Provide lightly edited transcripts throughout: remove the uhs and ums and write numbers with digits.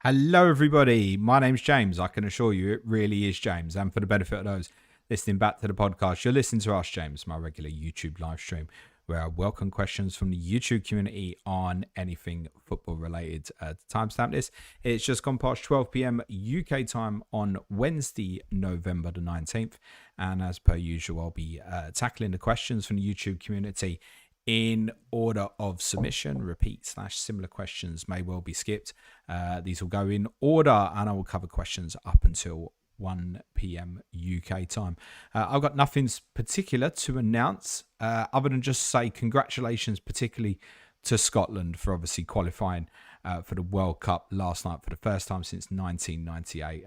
Hello, everybody. My name's James. I can assure you it really is James. And for the benefit of those listening back to the podcast, you're listening to Ask James, my regular YouTube live stream, where I welcome questions from the YouTube community on anything football related. To timestamp this, it's just gone past 12 p.m. UK time on Wednesday, November the 19th. And as per usual, I'll be tackling the questions from the YouTube community in order of submission. Repeat / similar questions may well be skipped. These will go in order and I will cover questions up until 1 p.m. UK time. I've got nothing particular to announce other than just say congratulations particularly to Scotland for obviously qualifying for the World Cup last night for the first time since 1998.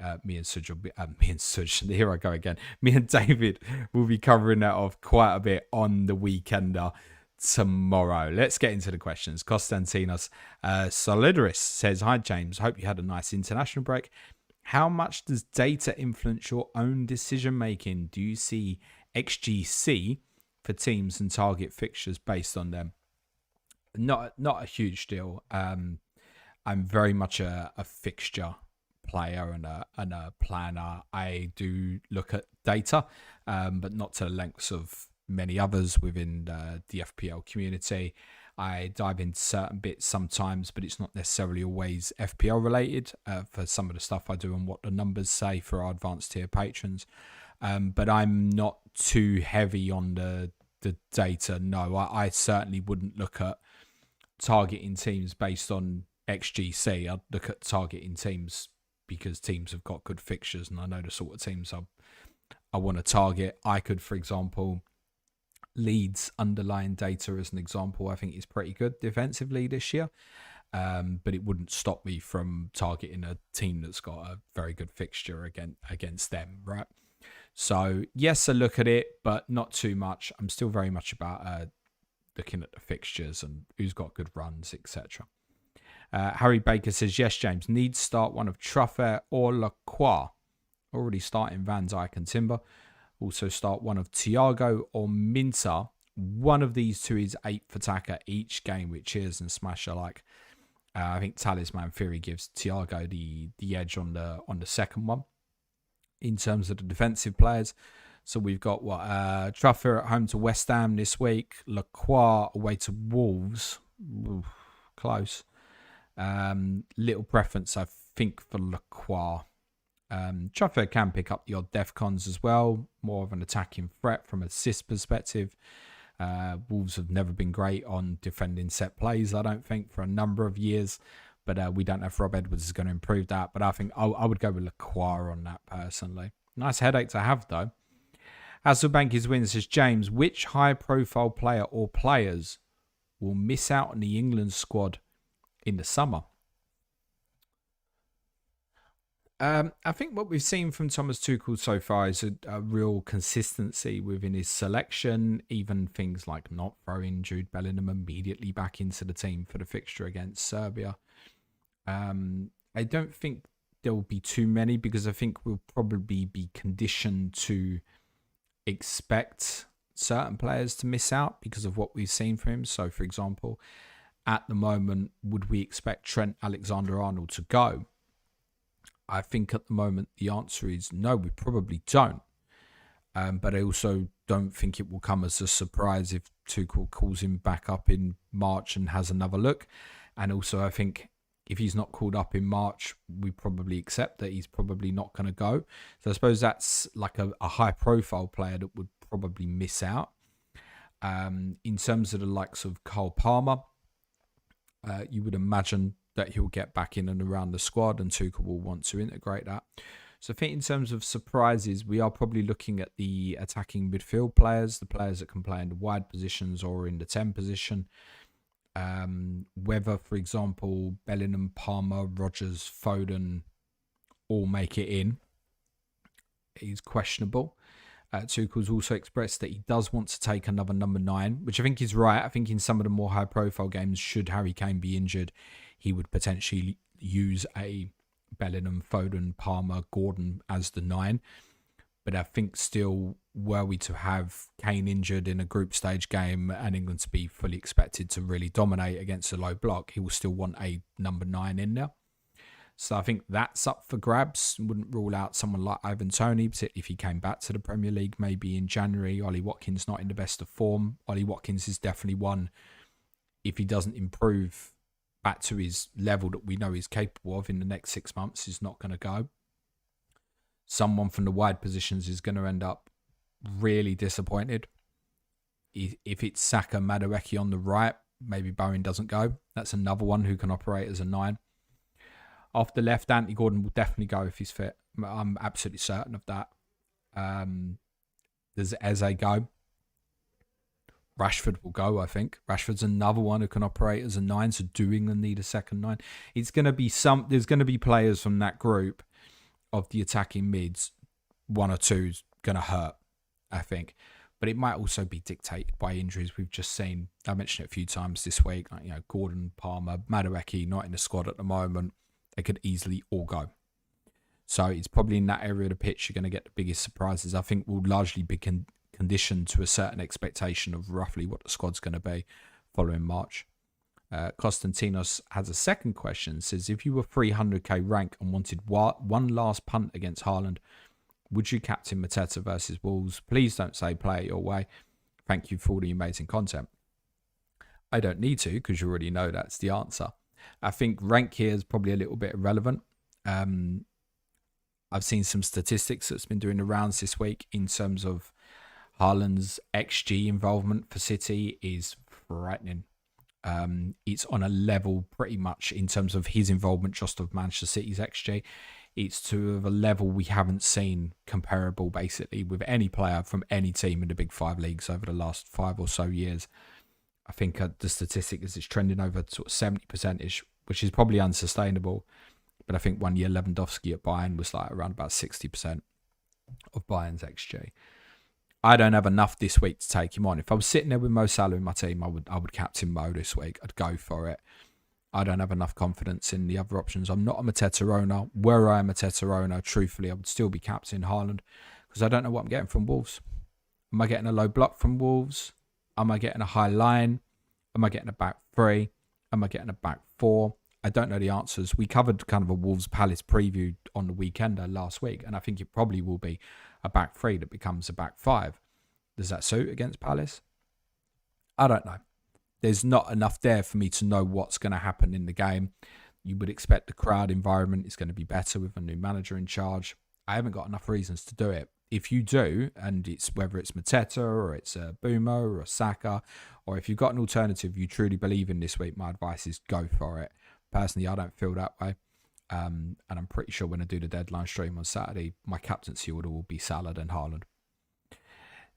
Here I go again. Me and David will be covering that off quite a bit on the Weekender tomorrow. Let's get into the questions. Konstantinos Solidaris says, "Hi James, hope you had a nice international break. How much does data influence your own decision making? Do you see XGC for teams and target fixtures based on them?" Not a huge deal. I'm very much a fixture player and a planner. I do look at data, but not to the lengths of many others within the FPL community. I dive into certain bits sometimes, but it's not necessarily always FPL related for some of the stuff I do and what the numbers say for our advanced tier patrons. But I'm not too heavy on the data. No, I certainly wouldn't look at targeting teams based on XGC. I'd look at targeting teams because teams have got good fixtures and I know the sort of teams I want to target. I could, for example, Leeds underlying data as an example, I think is pretty good defensively this year. But it wouldn't stop me from targeting a team that's got a very good fixture against them, right? So, yes, I look at it, but not too much. I'm still very much about looking at the fixtures and who's got good runs, etc. Harry Baker says, "Yes, James, needs start one of Truffert or Lacroix. Already starting Van Dijk and Timber. Also start one of Thiago or Minter. One of these two is 8th attacker each game with cheers and smash alike." I think Talisman Theory gives Thiago the edge on the second one in terms of the defensive players. So we've got Truffert at home to West Ham this week. Lacroix away to Wolves. Oof, close. Little preference, I think, for Lacroix. Truffert can pick up the odd defcons as well, more of an attacking threat from an assist perspective. Wolves have never been great on defending set plays, I don't think, for a number of years, but we don't know if Rob Edwards is going to improve that, but I think I would go with Lacroix on that personally. Nice headache to have though. Hasselbank is winning says, "James, which high profile player or players will miss out on the England squad in the summer?" I think what we've seen from Thomas Tuchel so far is a real consistency within his selection, even things like not throwing Jude Bellingham immediately back into the team for the fixture against Serbia. I don't think there will be too many because I think we'll probably be conditioned to expect certain players to miss out because of what we've seen from him. So, for example, at the moment, would we expect Trent Alexander-Arnold to go? I think at the moment the answer is no, we probably don't. But I also don't think it will come as a surprise if Tuchel calls him back up in March and has another look. And also I think if he's not called up in March, we probably accept that he's probably not going to go. So I suppose that's like a high profile player that would probably miss out. In terms of the likes of Cole Palmer, you would imagine that he'll get back in and around the squad and Tuchel will want to integrate that. So I think in terms of surprises, we are probably looking at the attacking midfield players, the players that can play in the wide positions or in the 10 position. Whether, for example, Bellingham, Palmer, Rodgers, Foden all make it in is questionable. Tuchel's also expressed that he does want to take another number 9, which I think is right. I think in some of the more high-profile games, should Harry Kane be injured, he would potentially use a Bellingham, Foden, Palmer, Gordon as the 9. But I think still, were we to have Kane injured in a group stage game and England to be fully expected to really dominate against a low block, he will still want a number 9 in there. So I think that's up for grabs. Wouldn't rule out someone like Ivan Toney, particularly if he came back to the Premier League maybe in January. Ollie Watkins not in the best of form. Ollie Watkins is definitely one, if he doesn't improve back to his level that we know he's capable of in the next 6 months, is not going to go. Someone from the wide positions is going to end up really disappointed. If it's Saka, Madueke on the right, maybe Bowen doesn't go. That's another one who can operate as a 9. Off the left, Anthony Gordon will definitely go if he's fit. I'm absolutely certain of that. Does Eze go? Rashford will go, I think. Rashford's another one who can operate as a 9, so do England need a second 9? It's going to be there's going to be players from that group of the attacking mids, 1 or 2's going to hurt, I think. But it might also be dictated by injuries we've just seen. I mentioned it a few times this week. Like, Gordon, Palmer, Madueke, not in the squad at the moment. They could easily all go. So it's probably in that area of the pitch you're going to get the biggest surprises. I think we'll largely be conditioned to a certain expectation of roughly what the squad's going to be following March. Konstantinos has a second question. Says, if you were 300k rank and wanted one last punt against Haaland, would you captain Mateta versus Wolves? Please don't say play it your way. Thank you for all the amazing content. I don't need to, because you already know that's the answer. I think rank here is probably a little bit irrelevant. I've seen some statistics that's been doing the rounds this week in terms of Haaland's XG involvement for City is frightening. It's on a level pretty much in terms of his involvement just of Manchester City's XG. It's to a level we haven't seen comparable basically with any player from any team in the big 5 leagues over the last 5 or so years. I think the statistic is it's trending over sort of 70%ish, which is probably unsustainable. But I think 1 year Lewandowski at Bayern was like around about 60% of Bayern's XG. I don't have enough this week to take him on. If I was sitting there with Mo Salah in my team, I would captain Mo this week. I'd go for it. I don't have enough confidence in the other options. I'm not a Mateta owner. Were I a Mateta owner, truthfully, I would still be captain Haaland because I don't know what I'm getting from Wolves. Am I getting a low block from Wolves? Am I getting a high line? Am I getting a back 3? Am I getting a back 4? I don't know the answers. We covered kind of a Wolves Palace preview on the weekend last week, and I think it probably will be a back 3 that becomes a back 5. Does that suit against Palace? I don't know. There's not enough there for me to know what's going to happen in the game. You would expect the crowd environment is going to be better with a new manager in charge. I haven't got enough reasons to do it. If you do, and it's whether it's Mateta or it's a Boomer or a Saka, or if you've got an alternative you truly believe in this week, my advice is go for it. Personally, I don't feel that way. And I'm pretty sure when I do the deadline stream on Saturday, my captaincy order will be Salah and Haaland.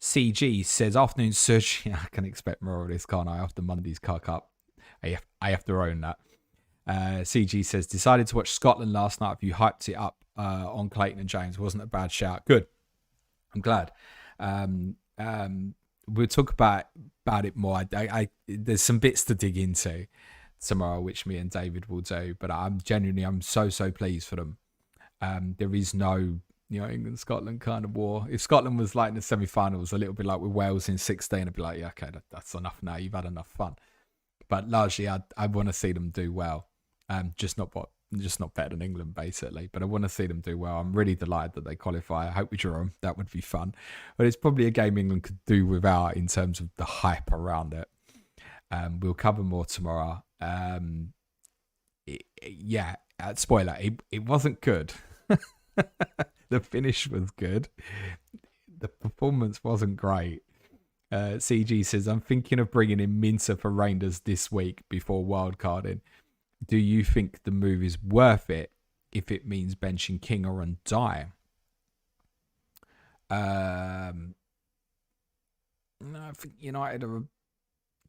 CG says, afternoon, Sush. I can expect more of this, can't I? After Monday's cock up. I have to own that. CG says, decided to watch Scotland last night. If you hyped it up on Clayton and James, wasn't a bad shout. Good. I'm glad. We'll talk about it more. There's some bits to dig into tomorrow, which me and David will do. But I'm so pleased for them. There is no, England-Scotland kind of war. If Scotland was like in the semi-finals, a little bit like with Wales in 16, I'd be like, yeah, okay, that's enough now. You've had enough fun. But largely, I want to see them do well. Just not better than England, basically. But I want to see them do well. I'm really delighted that they qualify. I hope we draw them. That would be fun. But it's probably a game England could do without in terms of the hype around it. We'll cover more tomorrow. Spoiler, it wasn't good. The finish was good. The performance wasn't great. CG says, I'm thinking of bringing in Minter for Rangers this week before wildcarding. Do you think the move is worth it if it means benching King or Ndiaye? No, I think United are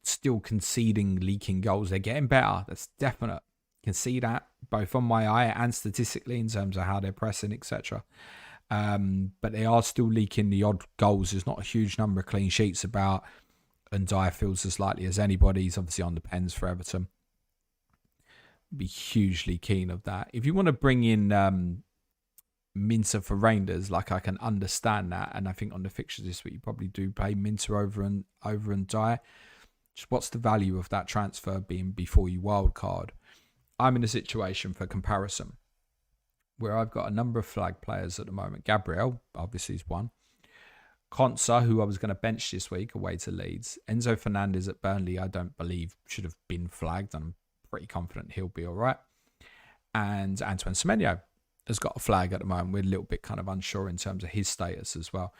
still conceding, leaking goals. They're getting better. That's definite. You can see that both on my eye and statistically in terms of how they're pressing, etc. But they are still leaking the odd goals. There's not a huge number of clean sheets about, and Ndiaye feels as likely as anybody. He's obviously on the pens for Everton. Be hugely keen of that. If you want to bring in Minter for Rangers, like I can understand that, and I think on the fixtures this week you probably do play Minter over and Ndiaye. Just what's the value of that transfer being before you wildcard? I'm in a situation for comparison. where I've got a number of flag players at the moment. Gabriel, obviously, is one. Konsa, who I was going to bench this week away to Leeds. Enzo Fernandez at Burnley, I don't believe should have been flagged. I'm pretty confident he'll be all right. And Antoine Semenyo has got a flag at the moment. We're a little bit kind of unsure in terms of his status as well.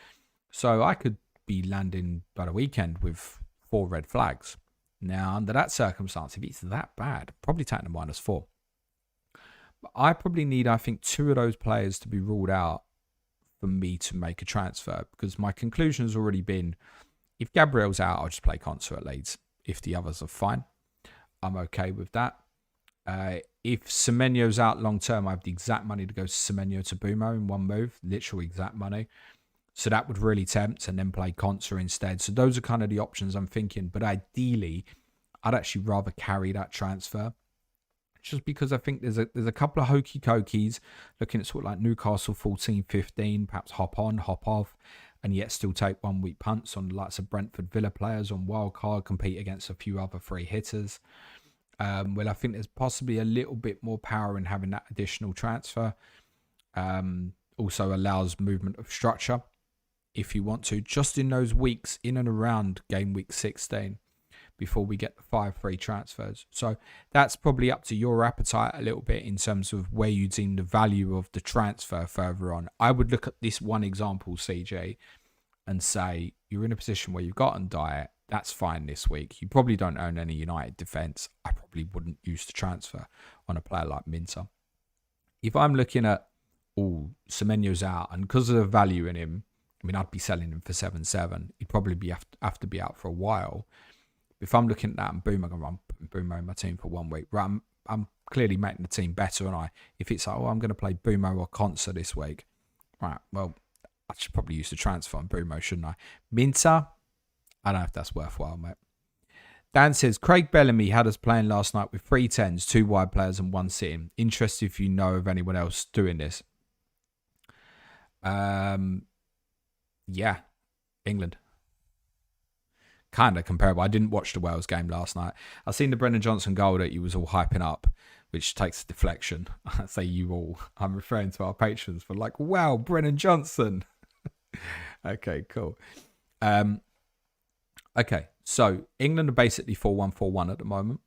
So I could be landing by the weekend with 4 red flags. Now, under that circumstance, if it's that bad, probably taking a -4. But I probably need, I think, 2 of those players to be ruled out for me to make a transfer, because my conclusion has already been, if Gabriel's out, I'll just play Konsa at Leeds. If the others are fine, I'm okay with that. If Semenyo's out long term, I have the exact money to go Semenyo to Bumo in one move, literal exact money. So that would really tempt, and then play Konsa instead. So those are kind of the options I'm thinking. But ideally, I'd actually rather carry that transfer, just because I think there's a couple of hokey cokies looking at sort of like Newcastle 14-15, perhaps hop on, hop off, and yet still take 1 week punts on lots of Brentford Villa players on wildcard, compete against a few other free hitters. Well, I think there's possibly a little bit more power in having that additional transfer. Also allows movement of structure if you want to, just in those weeks in and around game week 16. Before we get the 5 free transfers. So that's probably up to your appetite a little bit in terms of where you deem the value of the transfer further on. I would look at this one example, CJ, and say you're in a position where you've got on diet. That's fine this week. You probably don't own any United defence. I probably wouldn't use the transfer on a player like Minter. If I'm looking at, Semenyo's out, and because of the value in him, I mean, I'd be selling him for 7-7. He'd probably have to be out for a while. If I'm looking at that and boom, I'm going to run Bumo in my team for 1 week. Right, I'm clearly making the team better, and if it's like, I'm going to play Bumo or Konsa this week, right, well, I should probably use the transfer on Bumo, shouldn't I? Minter, I don't know if that's worthwhile, mate. Dan says, Craig Bellamy had us playing last night with 3 10s, 2 wide players and 1 sitting. Interested if you know of anyone else doing this. Yeah, England. Kind of comparable. I didn't watch the Wales game last night. I seen the Brennan Johnson goal that you was all hyping up, which takes a deflection. I say you all. I'm referring to our patrons for like, wow, Brennan Johnson. Okay, cool. Okay, so England are basically 4-1-4-1 at the moment.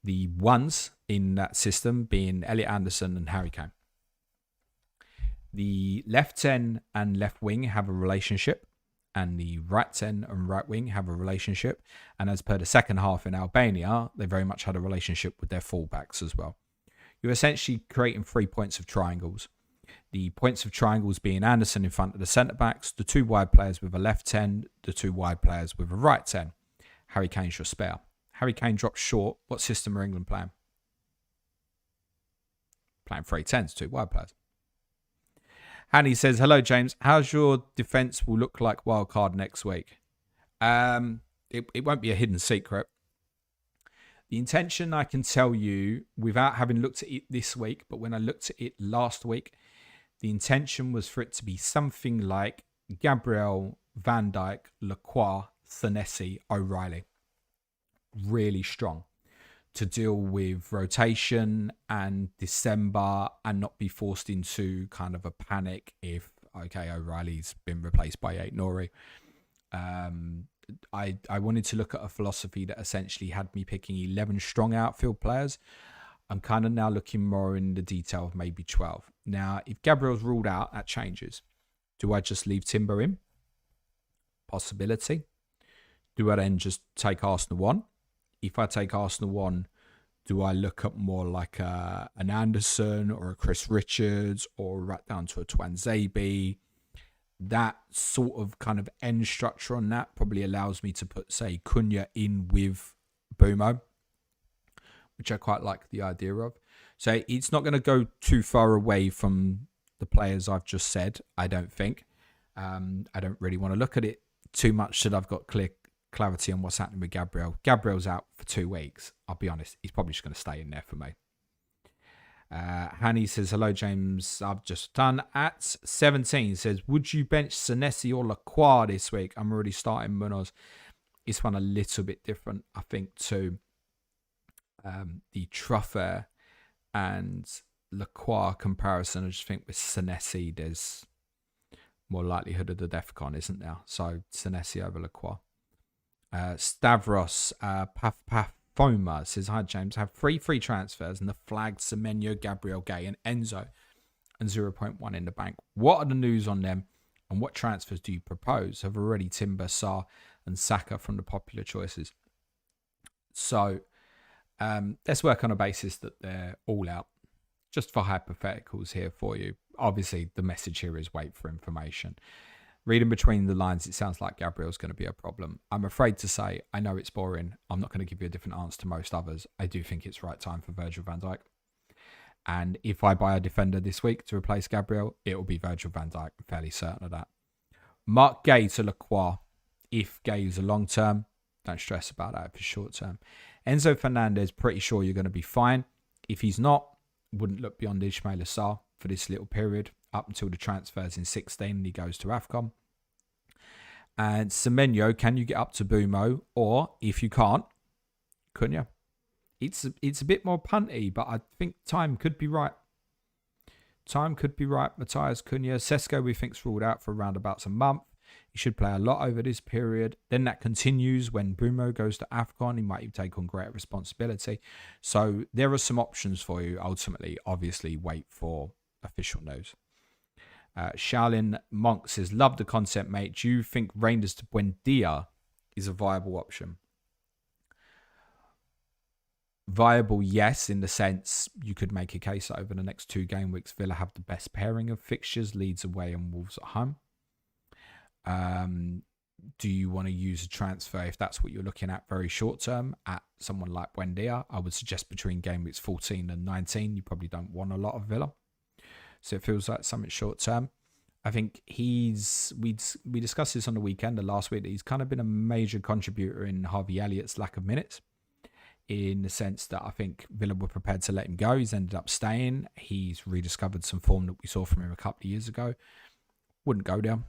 The ones in that system being Elliot Anderson and Harry Kane. The left 10 and left wing have a relationship, and the right 10 and right wing have a relationship. And as per the second half in Albania, they very much had a relationship with their fullbacks as well. You're essentially creating 3 points of triangles. The points of triangles being Anderson in front of the centre-backs, the 2 wide players with a left 10, the 2 wide players with a right 10. Harry Kane's your spare. Harry Kane drops short. What system are England playing? Playing 3 10s, 2 wide players. Hanny says, hello, James. How's your defence will look like wildcard next week? It won't be a hidden secret. The intention, I can tell you, without having looked at it this week, but when I looked at it last week, the intention was for it to be something like Gabriel, Van Dijk, Lacroix, Senesi, O'Reilly. Really strong to deal with rotation and December and not be forced into kind of a panic if, okay, O'Reilly's been replaced by Aït-Nouri. I wanted to look at a philosophy that essentially had me picking 11 strong outfield players. I'm kind of now looking more in the detail of maybe 12. Now, if Gabriel's ruled out, that changes. Do I just leave Timber in? Possibility. Do I then just take Arsenal on? If I take Arsenal on, do I look at more like an Anderson or a Chris Richards or right down to a Twanzebe? That sort of kind of end structure on that probably allows me to put, say, Cunha in with Bumo, which I quite like the idea of. So it's not going to go too far away from the players I've just said, I don't think. I don't really want to look at it too much that I've got clear clarity on what's happening with Gabriel. Gabriel's out for 2 weeks. I'll be honest, he's probably just going to stay in there for me. Hanny says, hello, James. I've just done. At 17 says, would you bench Senesi or Lacroix this week? I'm already starting Munoz. This one a little bit different, I think, to the Truffer and Lacroix comparison, I just think with Senesi, there's more likelihood of the DEFCON, isn't there? So Senesi over Lacroix. Stavros Pafoma says, hi James, have 3 free transfers and the flagged Semenyo, Gabriel Gay and Enzo and 0.1 in the bank. What are the news on them and what transfers do you propose? Have already Timber, Sarr and Saka from the popular choices. So let's work on a basis that they're all out. Just for hypotheticals here for you. Obviously, the message here is wait for information. Reading between the lines, it sounds like Gabriel's going to be a problem. I'm afraid to say, I know it's boring. I'm not going to give you a different answer to most others. I do think it's right time for Virgil van Dijk. And if I buy a defender this week to replace Gabriel, it will be Virgil van Dijk. I'm fairly certain of that. Mark Gay to Lacroix. If Gay is a long term, don't stress about that if it's short term. Enzo Fernandez, pretty sure you're going to be fine. If he's not, wouldn't look beyond Ismail Assar for this little period up until the transfers in 16 and he goes to AFCON. And Semenyo, can you get up to Bumo? Or if you can't, Cunha. It's a bit more punty, but I think time could be right. Time could be right. Matthias Cunha. Sesko, we think's ruled out for around about a month. He should play a lot over this period. Then that continues when Bumo goes to AFCON. He might even take on greater responsibility. So there are some options for you. Ultimately, obviously, wait for official news. Shaolin Monk says, love the concept, mate. Do you think Rangers to Buendia is a viable option? Viable, yes, in the sense you could make a case that over the next 2 game weeks, Villa have the best pairing of fixtures, Leeds away and Wolves at home. Do you want to use a transfer if that's what you're looking at very short term at someone like Buendia? I would suggest between game weeks 14 and 19, you probably don't want a lot of Villa. So it feels like something short term. I think we discussed this on the weekend, the last week, that he's kind of been a major contributor in Harvey Elliott's lack of minutes, in the sense that I think Villa were prepared to let him go. He's ended up staying. He's rediscovered some form that we saw from him a couple of years ago. Wouldn't go there.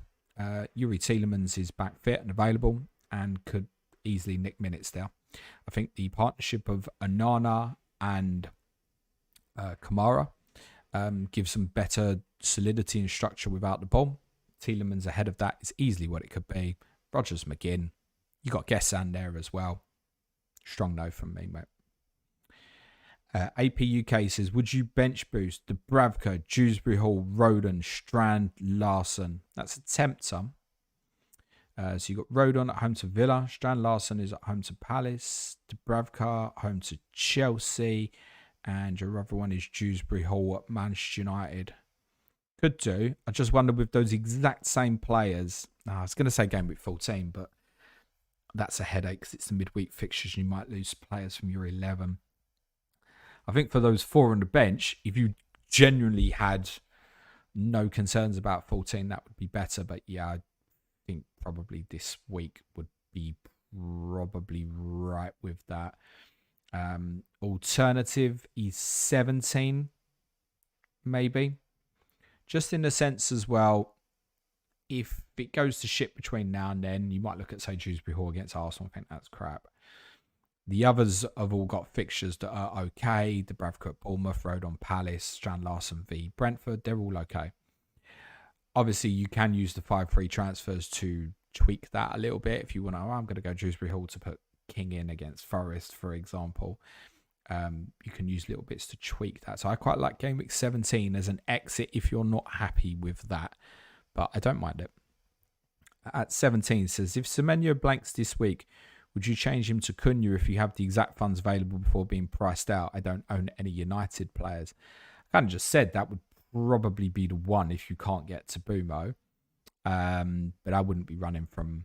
Yuri Tielemans is back fit and available and could easily nick minutes there. I think the partnership of Onana and Kamara gives some better solidity and structure without the ball. Tielemans ahead of that is easily what it could be. Rogers McGinn. You got Gessan there as well. Strong no from me, mate. AP UK says, would you bench boost Dubravka, Dewsbury Hall, Rodon, Strand, Larson? That's a tempter. So you got Rodon at home to Villa. Strand Larson is at home to Palace. Dubravka home to Chelsea. And your other one is Dewsbury Hall at Manchester United. Could do. I just wonder with those exact same players. I was going to say game week 14, but that's a headache because it's the midweek fixtures. You might lose players from your 11. I think for those 4 on the bench, if you genuinely had no concerns about 14, that would be better. But yeah, I think probably this week would be probably right with that. Alternative is 17, maybe. Just in the sense as well, if it goes to shit between now and then, you might look at, say, Dewsbury Hall against Arsenal and think that's crap. The others have all got fixtures that are okay. Dubravka at Bournemouth, Rodon Palace, Strand Larson v Brentford. They're all okay. Obviously, you can use the 5 free transfers to tweak that a little bit. If you want to, I'm going to go Dewsbury Hall to put King in against Forest, for example. You can use little bits to tweak that. So I quite like game week 17 as an exit if you're not happy with that. But I don't mind it. At 17 says, if Semenyo blanks this week, would you change him to Cunha if you have the exact funds available before being priced out? I don't own any United players. I kind of just said that would probably be the one if you can't get to Bumo. But I wouldn't be running from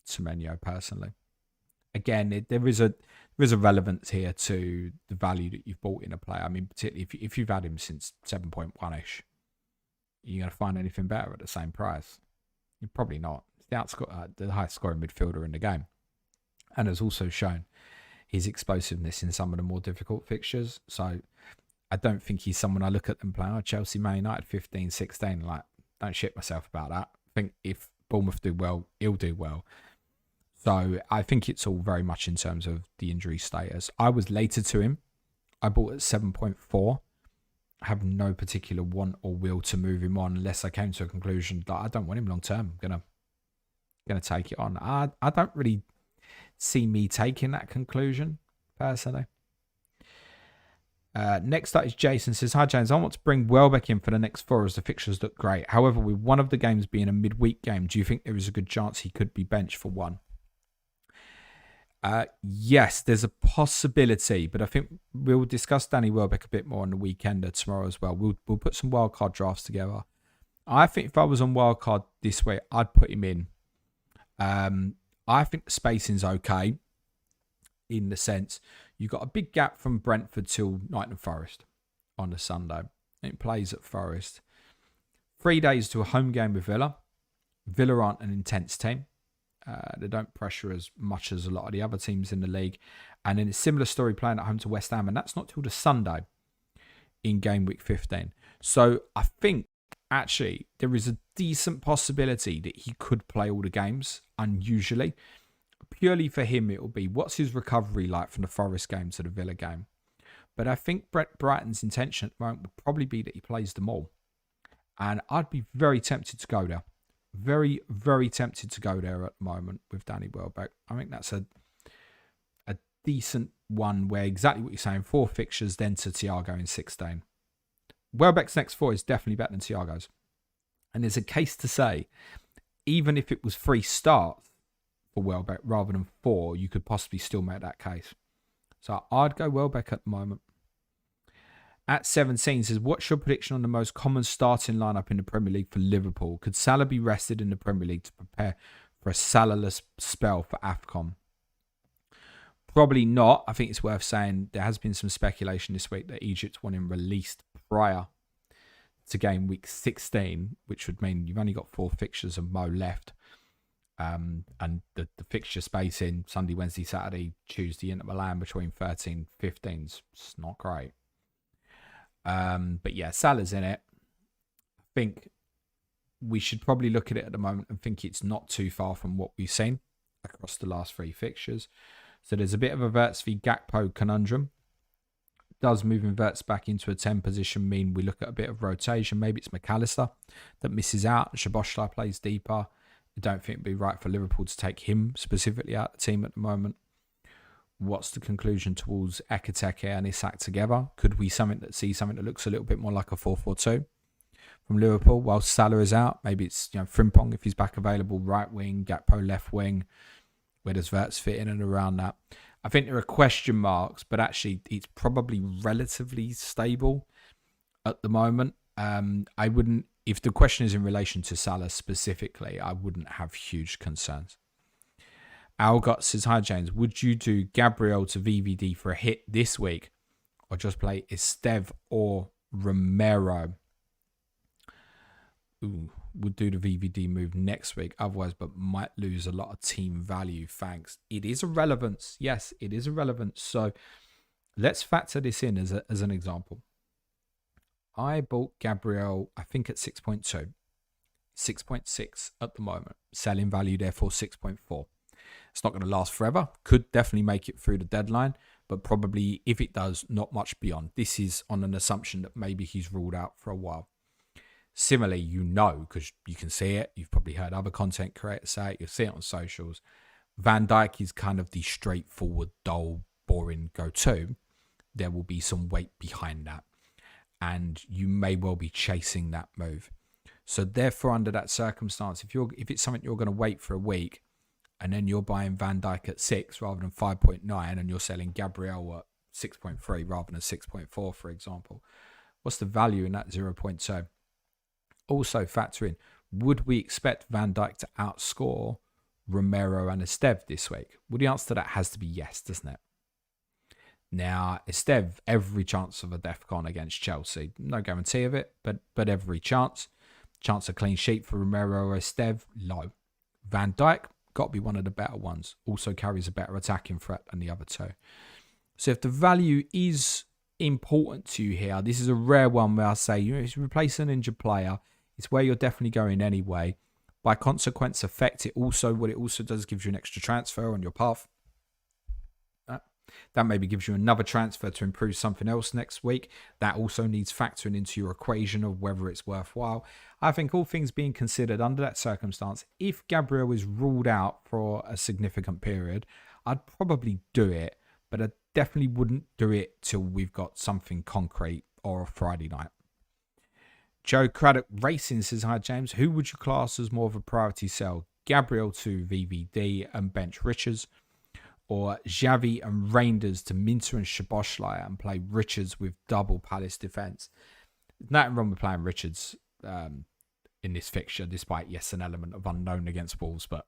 Semenyo personally. Again, there is a relevance here to the value that you've bought in a player. I mean, particularly if you've had him since 7.1-ish, you're going to find anything better at the same price? You're probably not. It's the highest scoring midfielder in the game. And has also shown his explosiveness in some of the more difficult fixtures. So I don't think he's someone I look at them playing. Chelsea, Man United, 15, 16. Like, don't shit myself about that. I think if Bournemouth do well, he'll do well. So I think it's all very much in terms of the injury status. I was later to him. I bought at 7.4. have no particular want or will to move him on unless I came to a conclusion that I don't want him long term. I'm gonna take it on. I don't really see me taking that conclusion personally. Next up is Jason says, hi James, I want to bring Welbeck in for the next 4 as the fixtures look great. However, with one of the games being a midweek game, do you think there is a good chance he could be benched for one? Yes, there's a possibility, but I think we'll discuss Danny Welbeck a bit more on the weekend tomorrow as well. We'll put some wildcard drafts together. I think if I was on wildcard this week, I'd put him in. I think the spacing's okay in the sense you've got a big gap from Brentford till Nottingham Forest on the Sunday. It plays at Forest. 3 days to a home game with Villa. Villa aren't an intense team. They don't pressure as much as a lot of the other teams in the league. And then a similar story playing at home to West Ham. And that's not till the Sunday in game week 15. So I think actually there is a decent possibility that he could play all the games unusually. Purely for him, it will be what's his recovery like from the Forest game to the Villa game. But I think Brett Brighton's intention at the moment would probably be that he plays them all. And I'd be very tempted to go there. Very, very tempted to go there at the moment with Danny Welbeck. I think that's a decent one where exactly what you're saying, 4 fixtures, then to Thiago in 16. Welbeck's next 4 is definitely better than Thiago's. And there's a case to say, even if it was 3 starts for Welbeck rather than 4, you could possibly still make that case. So I'd go Welbeck at the moment. At 17 says, what's your prediction on the most common starting lineup in the Premier League for Liverpool? Could Salah be rested in the Premier League to prepare for a Salah-less spell for AFCON? Probably not. I think it's worth saying there has been some speculation this week that Egypt want him released prior to game week 16, which would mean you've only got 4 fixtures of Mo left. And the fixture space in Sunday, Wednesday, Saturday, Tuesday into Milan between 13 15's it's not great. But yeah, Salah's in it. I think we should probably look at it at the moment and think it's not too far from what we've seen across the last 3 fixtures. So there's a bit of a Wirtz v Gakpo conundrum. Does moving Wirtz back into a 10 position mean we look at a bit of rotation? Maybe it's McAllister that misses out. Szoboszlai plays deeper. I don't think it'd be right for Liverpool to take him specifically out of the team at the moment. What's the conclusion towards Ekitike and Isak together? Could we see something that looks a little bit more like a 4-4-2 from Liverpool while Salah is out? Maybe it's Frimpong if he's back available, right wing, Gakpo left wing. Where does Wirtz fit in and around that? I think there are question marks, but actually it's probably relatively stable at the moment. I wouldn't, if the question is in relation to Salah specifically, I wouldn't have huge concerns. Algot says, hi James, would you do Gabriel to VVD for a hit this week or just play Esteve or Romero? Would do the VVD move next week otherwise, but might lose a lot of team value. Thanks. It is a relevance. Yes, it is a relevance. So let's factor this in as an example. I bought Gabriel, I think at 6.2, 6.6 at the moment. Selling value therefore 6.4. It's not going to last forever. Could definitely make it through the deadline, but probably if it does, not much beyond. This is on an assumption that maybe he's ruled out for a while. Similarly, because you can see it. You've probably heard other content creators say it. You'll see it on socials. Van Dijk is kind of the straightforward, dull, boring go-to. There will be some weight behind that. And you may well be chasing that move. So therefore, under that circumstance, if it's something you're going to wait for a week, and then you're buying Van Dijk at 6 rather than 5.9, and you're selling Gabriel at 6.3 rather than 6.4, for example, what's the value in that 0.2? Also factor in, would we expect Van Dijk to outscore Romero and Esteve this week? Well, the answer to that has to be yes, doesn't it? Now, Esteve, every chance of a DEFCON against Chelsea. No guarantee of it, but every chance. Chance of clean sheet for Romero or Esteve, low. Van Dijk, got to be one of the better ones. Also carries a better attacking threat than the other two. So if the value is important to you here, this is a rare one where I say, if you replace an injured player, it's where you're definitely going anyway. By consequence effect, what it also does gives you an extra transfer on your path. That maybe gives you another transfer to improve something else next week. That also needs factoring into your equation of whether it's worthwhile. I think all things being considered under that circumstance, if Gabriel is ruled out for a significant period, I'd probably do it, but I definitely wouldn't do it till we've got something concrete or a Friday night. Joe Craddock Racing says, hi James, who would you class as more of a priority sell? Gabriel to VVD and bench Richards, or Xavi and Reinders to Minter and Szoboszlai and play Richards with double Palace defence? There's nothing wrong with playing Richards in this fixture, despite, yes, an element of unknown against Wolves. But,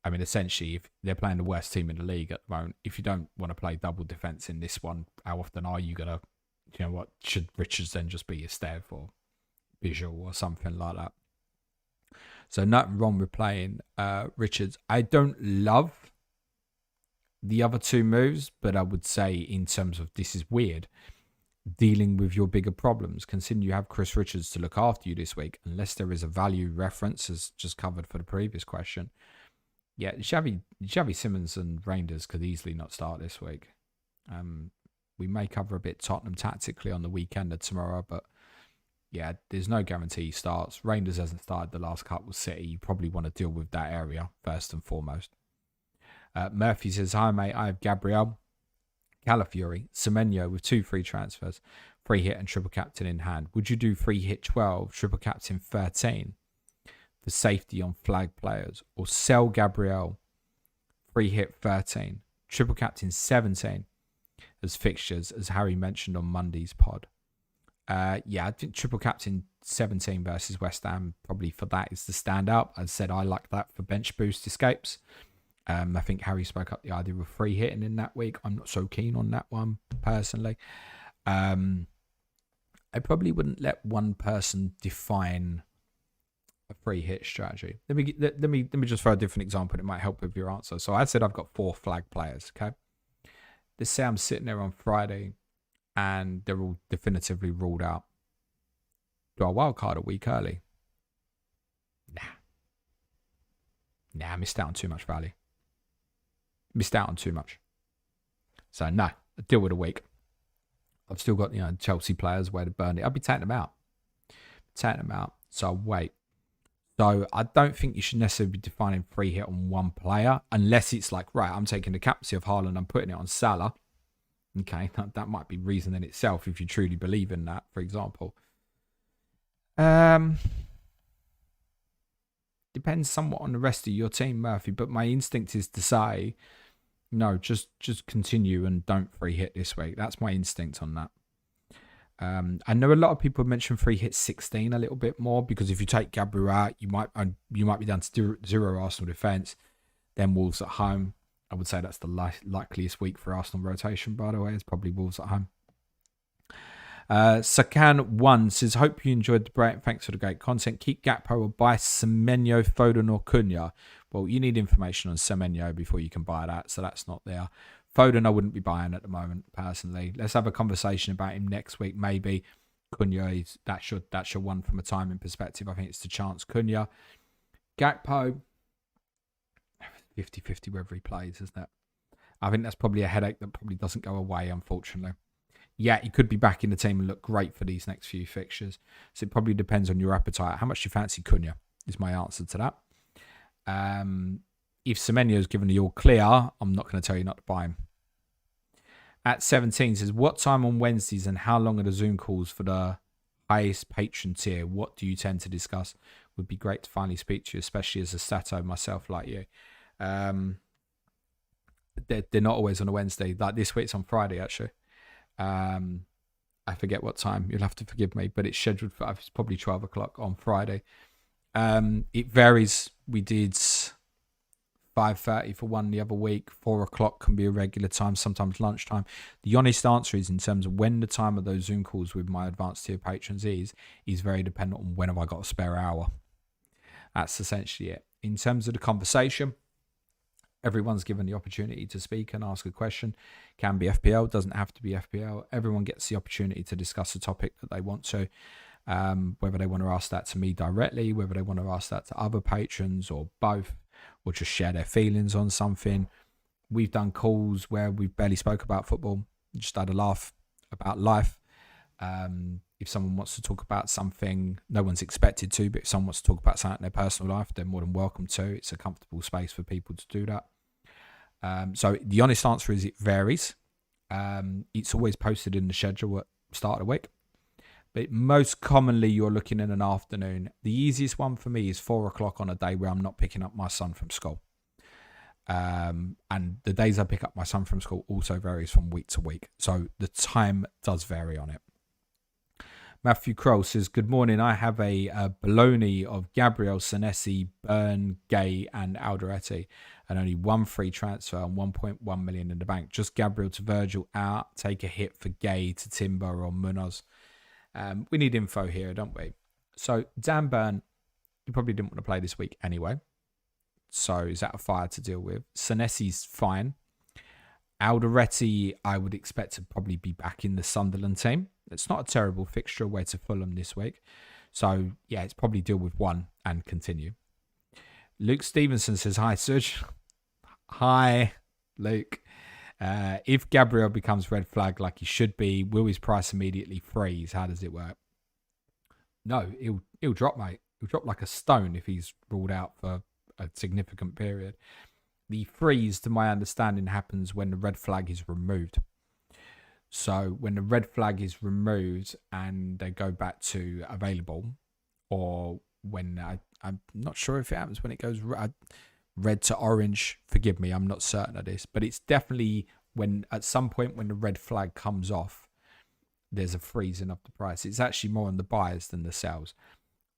I mean, essentially, if they're playing the worst team in the league at the moment, if you don't want to play double defence in this one, how often are you going to, you know what, should Richards then just be your Stev or Visual or something like that? So nothing wrong with playing Richards. I don't love the other two moves, but I would say in terms of this is weird, dealing with your bigger problems, consider you have Chris Richards to look after you this week, unless there is a value reference as just covered for the previous question. Yeah, Xavi Simmons and Reinders could easily not start this week. We may cover a bit Tottenham tactically on the weekend or tomorrow, but yeah, there's no guarantee he starts. Reinders hasn't started the last couple with City. You probably want to deal with that area first and foremost. Murphy says, hi mate, I have Gabriel, Calafiori, Semenyo with 2 free transfers, free hit and triple captain in hand. Would you do free hit 12, triple captain 13 for safety on flag players, or sell Gabriel, free hit 13, triple captain 17 as fixtures, as Harry mentioned on Monday's pod? Yeah, I think triple captain 17 versus West Ham probably for that is the standout. As I said, I like that for bench boost escapes. I think Harry spoke up the idea of free hitting in that week. I'm not so keen on that one personally. I probably wouldn't let one person define a free hit strategy. Let me just throw a different example. It might help with your answer. So I said I've got 4 flag players. Okay, let's say I'm sitting there on Friday and they're all definitively ruled out. Do I wildcard a week early? Nah, I missed out on too much value. Missed out on too much. So no, I deal with a week. I've still got, Chelsea players where to burn it. I'll be taking them out. So I'll wait. So I don't think you should necessarily be defining free hit on one player, unless it's like, right, I'm taking the captaincy of Haaland, I'm putting it on Salah. Okay, that might be reason in itself if you truly believe in that, for example. Depends somewhat on the rest of your team, Murphy, but my instinct is to say, no, just continue and don't free hit this week. That's my instinct on that. I know a lot of people mention free hit 16 a little bit more, because if you take Gabriel out, you might be down to 0 Arsenal defence, then Wolves at home. I would say that's the likeliest week for Arsenal rotation, by the way. It's probably Wolves at home. Sakan1 says, hope you enjoyed the break. Thanks for the great content. Keep Gakpo or buy Semenyo, Foden or Cunha. Well, you need information on Semenyo before you can buy that, so that's not there. Foden I wouldn't be buying at the moment, personally. Let's have a conversation about him next week, maybe. Cunha, that should one from a timing perspective. I think it's the chance. Cunha. Gakpo, 50-50 whether he plays, isn't it? I think that's probably a headache that probably doesn't go away, unfortunately. Yeah, he could be back in the team and look great for these next few fixtures. So it probably depends on your appetite. How much do you fancy Cunha is my answer to that. If Semenyo's given the all clear, I'm not going to tell you not to buy him. At 17 says, what time on Wednesdays and how long are the Zoom calls for the highest patron tier? What do you tend to discuss? Would be great to finally speak to you, especially as a stato myself like you. They're not always on a Wednesday. Like this week, it's on Friday, actually. I forget what time. You'll have to forgive me, but it's scheduled for it's probably 12 o'clock on Friday. It varies. We did 5:30 for one the other week. 4 o'clock can be a regular time, sometimes lunchtime. The honest answer is, in terms of when the time of those Zoom calls with my advanced tier patrons is very dependent on when have I got a spare hour. That's essentially it. In terms of the conversation, everyone's given the opportunity to speak and ask a question. Can be FPL, doesn't have to be FPL. Everyone gets the opportunity to discuss a topic that they want to. Whether they want to ask that to me directly, whether they want to ask that to other patrons or both, or just share their feelings on something. We've done calls where we've barely spoke about football, just had a laugh about life. If someone wants to talk about something, no one's expected to, but if someone wants to talk about something in their personal life, they're more than welcome to. It's a comfortable space for people to do that. So the honest answer is it varies. It's always posted in the schedule at start of the week. But most commonly, you're looking in an afternoon. The easiest one for me is 4 o'clock on a day where I'm not picking up my son from school. And the days I pick up my son from school also varies from week to week. So the time does vary on it. Matthew Kroll says, good morning. I have a baloney of Gabriel, Senesi, Byrne, Gay and Alderete and only one free transfer and 1.1 million in the bank. Just Gabriel to Virgil out. Take a hit for Gay to Timber or Munoz. We need info here, don't we? So Dan Byrne, you probably didn't want to play this week anyway. So is that a fire to deal with? Senesi's fine. Alderete, I would expect to probably be back in the Sunderland team. It's not a terrible fixture away to Fulham this week. So, yeah, it's probably deal with one and continue. Luke Stevenson says, hi, Suj. Hi, Luke. If Gabriel becomes red flag like he should be, will his price immediately freeze? How does it work? No, he'll drop, mate. He'll drop like a stone if he's ruled out for a significant period. The freeze, to my understanding, happens when the red flag is removed. So when the red flag is removed and they go back to available, or when I'm not sure if it happens when it goes red to orange. Forgive me, I'm not certain of this, but it's definitely when at some point when the red flag comes off, there's a freezing of the price. It's actually more on the buyers than the sellers.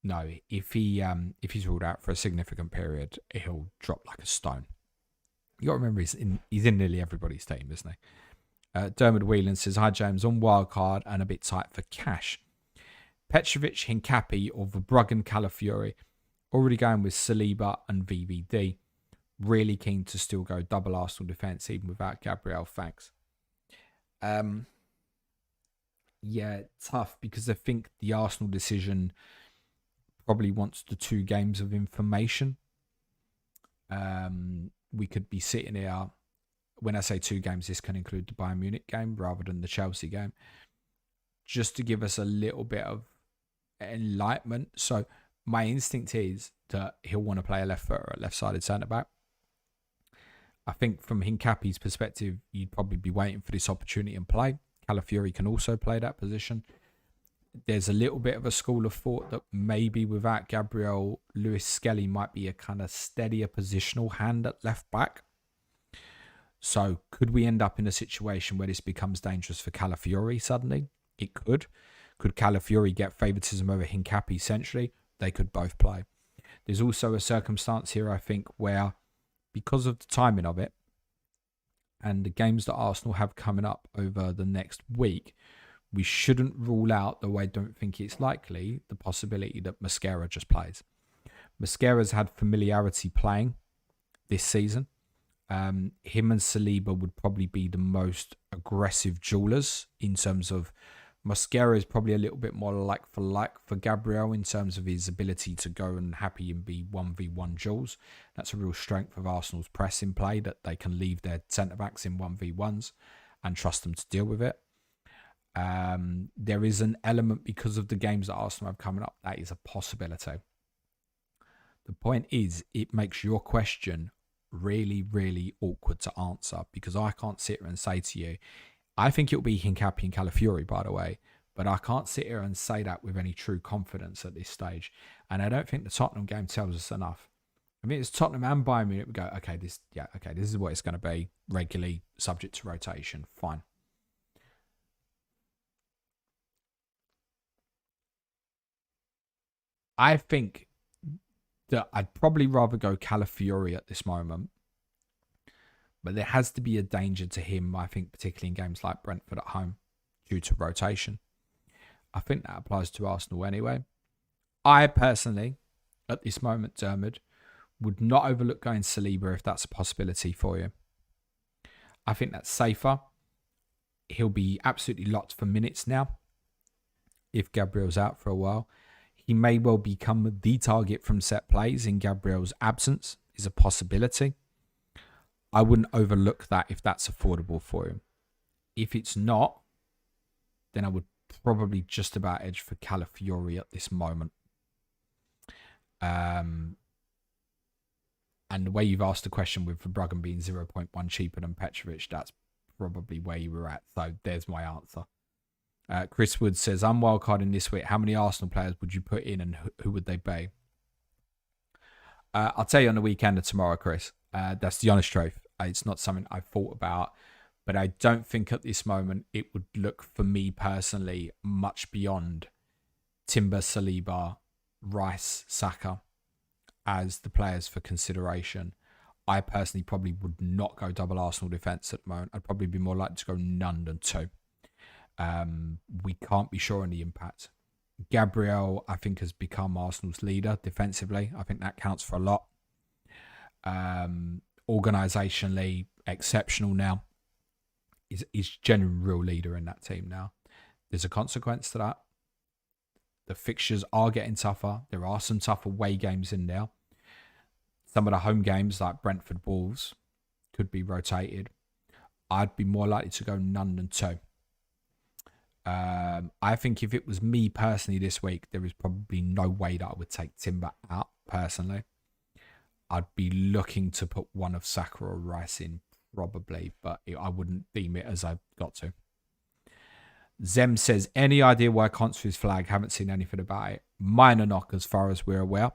No, if he's ruled out for a significant period, he'll drop like a stone. You got to remember he's in nearly everybody's team, isn't he? Dermot Whelan says, hi James, on wildcard and a bit tight for cash. Petrovic, Hincapi or Verbruggen Calafiori. Already going with Saliba and VVD. Really keen to still go double Arsenal defence even without Gabriel, thanks. Yeah, tough because I think the Arsenal decision probably wants the 2 games of information. We could be sitting here. When I say 2 games, this can include the Bayern Munich game rather than the Chelsea game, just to give us a little bit of enlightenment. So my instinct is that he'll want to play a left foot or a left-sided centre-back. I think from Hincapi's perspective, you'd probably be waiting for this opportunity and play. Calafiori can also play that position. There's a little bit of a school of thought that maybe without Gabriel, Lewis Skelly might be a kind of steadier positional hand at left back. So could we end up in a situation where this becomes dangerous for Calafiori suddenly? It could. Could Calafiori get favouritism over Hincapi centrally? They could both play. There's also a circumstance here, I think, where because of the timing of it and the games that Arsenal have coming up over the next week, we shouldn't rule out, though I don't think it's likely, the possibility that Mosquera just plays. Mosquera's had familiarity playing this season. Him and Saliba would probably be the most aggressive duelers in terms of Mosquera is probably a little bit more like for Gabriel in terms of his ability to go and happy and be 1v1 duels. That's a real strength of Arsenal's pressing play, that they can leave their centre-backs in 1v1s and trust them to deal with it. There is an element because of the games that Arsenal have coming up, that is a possibility. The point is, it makes your question really, really awkward to answer because I can't sit here and say to you, I think it'll be Hincapi and Calafiori, by the way, but I can't sit here and say that with any true confidence at this stage. And I don't think the Tottenham game tells us enough. I mean, it's Tottenham and Bayern Munich. We go, this is what it's going to be, regularly subject to rotation. Fine. I think that I'd probably rather go Calafiori at this moment. But there has to be a danger to him, I think, particularly in games like Brentford at home, due to rotation. I think that applies to Arsenal anyway. I personally, at this moment, Dermot, would not overlook going Saliba if that's a possibility for you. I think that's safer. He'll be absolutely locked for minutes now if Gabriel's out for a while. He may well become the target from set plays in Gabriel's absence, is a possibility. I wouldn't overlook that if that's affordable for him. If it's not, then I would probably just about edge for Calafiori at this moment. And the way you've asked the question with Verbruggen being 0.1 cheaper than Petrovic, that's probably where you were at. So there's my answer. Chris Wood says, I'm wildcarding this week. How many Arsenal players would you put in and who would they be? I'll tell you on the weekend of tomorrow, Chris. That's the honest truth. It's not something I've thought about, but I don't think at this moment it would look for me personally much beyond Timber, Saliba, Rice, Saka as the players for consideration. I personally probably would not go double Arsenal defence at the moment. I'd probably be more likely to go none than two. We can't be sure on the impact. Gabriel, I think, has become Arsenal's leader defensively. I think that counts for a lot. Organisationally, exceptional now. He's genuine real leader in that team now. There's a consequence to that. The fixtures are getting tougher. There are some tough away games in there. Some of the home games, like Brentford Wolves, could be rotated. I'd be more likely to go none than two. I think if it was me personally this week, there is probably no way that I would take Timber out personally. I'd be looking to put one of Saka or Rice in probably, but I wouldn't deem it as I've got to. Zem says, any idea why Consu's flag? Haven't seen anything about it. Minor knock as far as we're aware.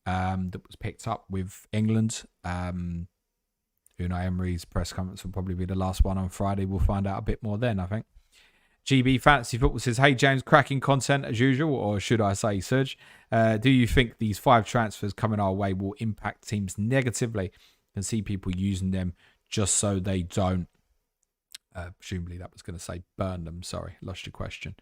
That was picked up with England. Unai Emery's press conference will probably be the last one on Friday. We'll find out a bit more then, I think. GB Fantasy Football says, hey James, cracking content as usual, or should I say Serge? Do you think these 5 transfers coming our way will impact teams negatively? Can see people using them just so they don't. Presumably that was going to say burn them. Sorry, lost your question.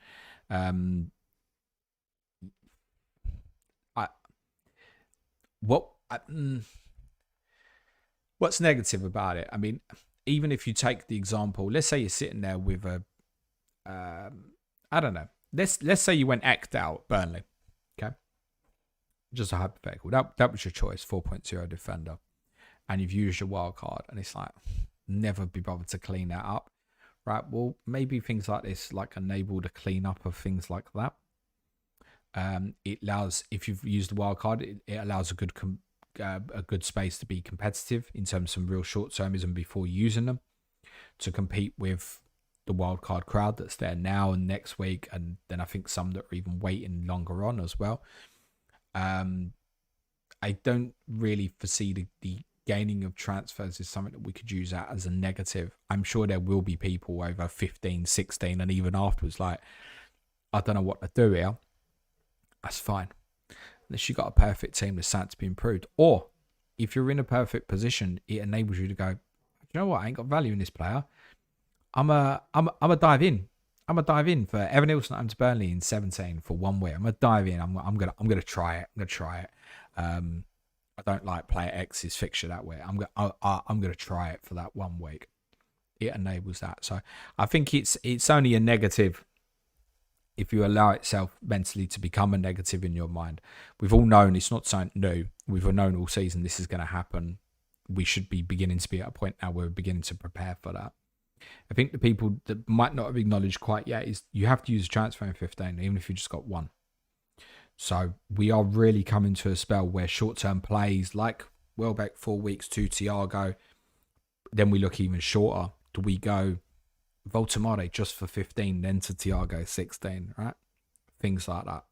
What's negative about it? I mean, even if you take the example, let's say you're sitting there with a, I don't know. Let's say you went Ekdal at Burnley. Okay, just a hypothetical. That was your choice, 4.0 defender, and you've used your wild card, and it's like never be bothered to clean that up, right? Well, maybe things like this like enable the clean up of things like that. It allows, if you've used the wild card, it allows a good space to be competitive in terms of some real short termism before using them to compete with the wildcard crowd that's there now and next week, and then I think some that are even waiting longer on as well. I don't really foresee the gaining of transfers is something that we could use that as a negative. I'm sure there will be people over 15, 16, and even afterwards like, I don't know what to do here. That's fine. Unless you've got a perfect team that's set to be improved. Or if you're in a perfect position, it enables you to go, you know what, I ain't got value in this player. I'm a dive in. I'm a dive in for Evan Nilsson at Burnley in 17 for 1 week. I'm gonna dive in. I'm gonna try it. I don't like player X's fixture that way. I'm gonna try it for that 1 week. It enables that. So I think it's only a negative if you allow itself mentally to become a negative in your mind. We've all known it's not something new. We've all known all season this is going to happen. We should be beginning to be at a point now where we're beginning to prepare for that. I think the people that might not have acknowledged quite yet is you have to use a transfer in 15, even if you just got one. So we are really coming to a spell where short-term plays like Welbeck 4 weeks to Thiago, then we look even shorter. Do we go Voltamade just for 15, then to Thiago 16, right? Things like that.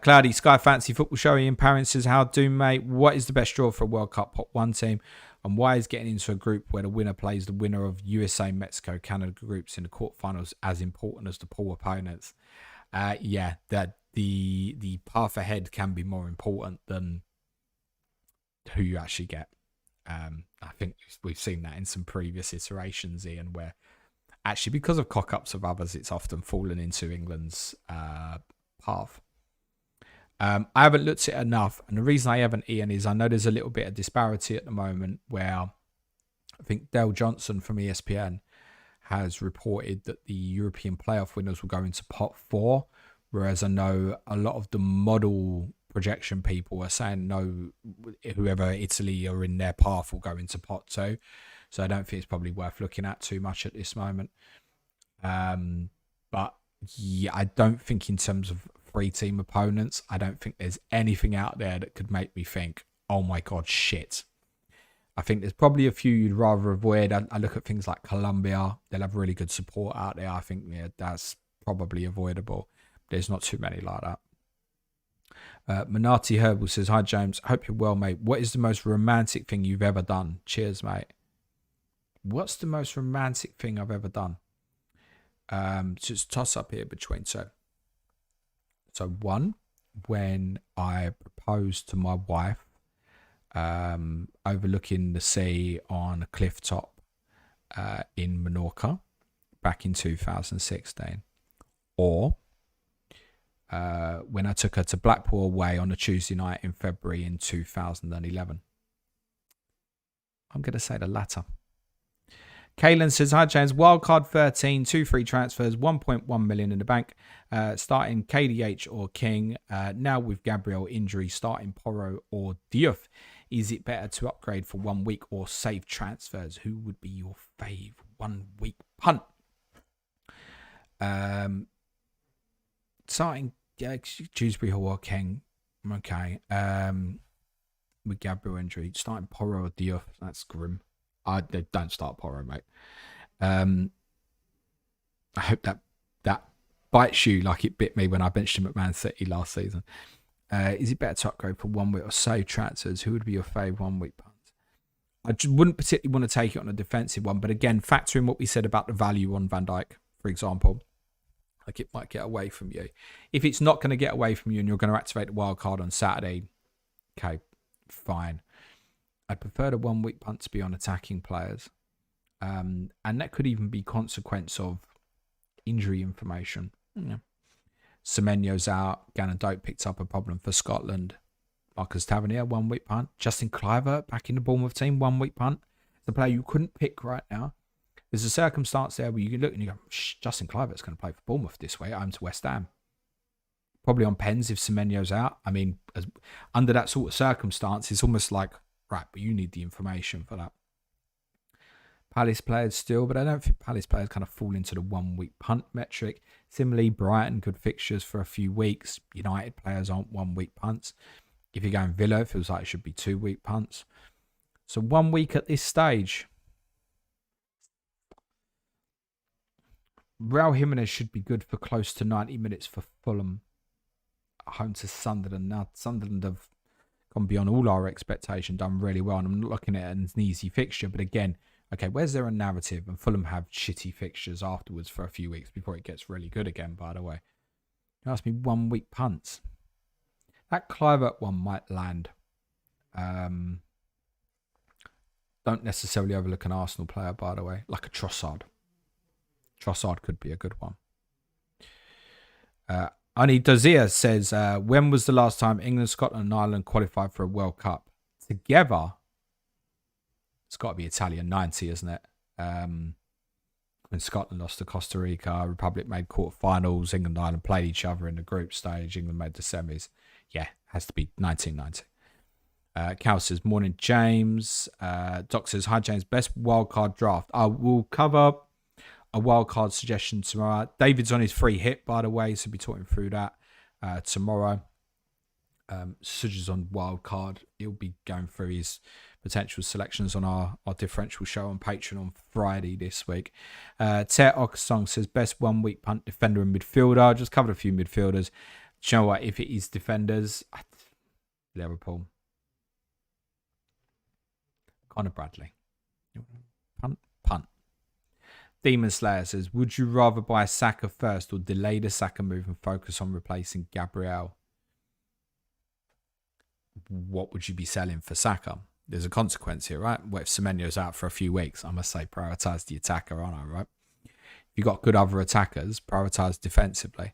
Cloudy Sky Fancy Football Show in Paris says, how do, mate? What is the best draw for a World Cup Pot 1 team? And why is getting into a group where the winner plays the winner of USA, Mexico, Canada groups in the quarterfinals as important as the pool opponents? That the path ahead can be more important than who you actually get. I think we've seen that in some previous iterations, Ian, where actually because of cock-ups of others, it's often fallen into England's path. I haven't looked at it enough, and the reason I haven't, Ian, is I know there's a little bit of disparity at the moment where I think Dale Johnson from ESPN has reported that the European playoff winners will go into pot 4, whereas I know a lot of the model projection people are saying no, whoever Italy are in their path will go into pot two. So I don't think it's probably worth looking at too much at this moment. But yeah, I don't think in terms of 3-team opponents, I don't think there's anything out there that could make me think, oh my God, shit. I think there's probably a few you'd rather avoid. I look at things like Colombia. They'll have really good support out there. I think that's probably avoidable. There's not too many like that. Manati Herbal says, hi, James. Hope you're well, mate. What is the most romantic thing you've ever done? Cheers, mate. What's the most romantic thing I've ever done? Just toss up here between two. So one, when I proposed to my wife, overlooking the sea on a cliff top in Menorca back in 2016, or when I took her to Blackpool away on a Tuesday night in February in 2011. I'm going to say the latter. Kaylan says, hi James, wildcard 13, 2 free transfers, 1.1 million in the bank, starting KDH or King. Now with Gabriel injury, starting Porro or Diouf. Is it better to upgrade for 1 week or save transfers? Who would be your fave 1 week punt? Starting Dewsbury Hall or King. Okay. With Gabriel injury, starting Porro or Diouf. That's grim. I don't start Porro, mate. I hope that bites you like it bit me when I benched him at Man City last season. Is it better to upgrade for 1 week or save transfers? Who would be your fave 1 week punt? I just wouldn't particularly want to take it on a defensive one, but again, factor in what we said about the value on Van Dijk, for example. Like it might get away from you. If it's not going to get away from you and you're going to activate the wild card on Saturday, okay, fine. I'd prefer the 1 week punt to be on attacking players. And that could even be consequence of injury information. Yeah. Semenyo's out. Gannon Dope picked up a problem for Scotland. Marcus Tavernier, 1 week punt. Justin Kluivert back in the Bournemouth team, 1 week punt. It's a player you couldn't pick right now. There's a circumstance there where you can look and you go, Justin Kluivert's going to play for Bournemouth this way. I'm to West Ham. Probably on pens if Semenyo's out. I mean, under that sort of circumstance, it's almost like, right, but you need the information for that. Palace players still, but I don't think Palace players kind of fall into the 1 week punt metric. Similarly, Brighton, good fixtures for a few weeks. United players aren't 1 week punts. If you're going Villa, it feels like it should be 2 week punts. So 1 week at this stage. Raul Jimenez should be good for close to 90 minutes for Fulham. Home to Sunderland. Now, Sunderland have gone beyond all our expectation, done really well. And I'm not looking at it as an easy fixture, but again, okay, where's there a narrative? And Fulham have shitty fixtures afterwards for a few weeks before it gets really good again, by the way. You asked me 1 week punts. That Kluivert one might land. Don't necessarily overlook an Arsenal player, by the way, like a Trossard. Trossard could be a good one. Ani Dozier says, when was the last time England, Scotland and Ireland qualified for a World Cup? Together, it's got to be Italian 90, isn't it? When Scotland lost to Costa Rica, Republic made quarterfinals, England and Ireland played each other in the group stage, England made the semis. Yeah, has to be 1990. Cal says, morning, James. Doc says, hi, James. Best wildcard draft. I will cover a wildcard suggestion tomorrow. David's on his free hit, by the way, so we'll be talking through that tomorrow. Suja's on wildcard. He'll be going through his potential selections on our differential show on Patreon on Friday this week. Ter Okasong says, best 1 week punt defender and midfielder. Just covered a few midfielders. Do you know what? If it is defenders, Liverpool. Connor Bradley. Punt. Demon Slayer says, would you rather buy Saka first or delay the Saka move and focus on replacing Gabriel? What would you be selling for Saka? There's a consequence here, right? What if Semenyo's out for a few weeks? I must say, prioritise the attacker, aren't I, right? If you've got good other attackers, prioritise defensively.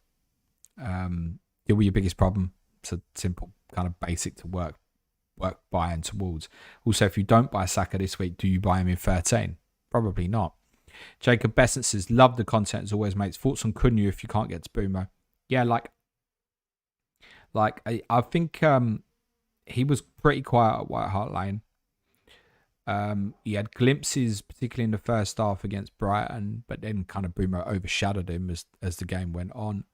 Deal with your biggest problem. It's a simple, kind of basic to work buying towards. Also, if you don't buy Saka this week, do you buy him in 13? Probably not. Jacob Besant says, love the content as always, mates. Thoughts on Cunha if you can't get to Boomo? Yeah, like, Like, I think he was pretty quiet at White Hart Lane. He had glimpses, particularly in the first half against Brighton, but then kind of Brumo overshadowed him as the game went on.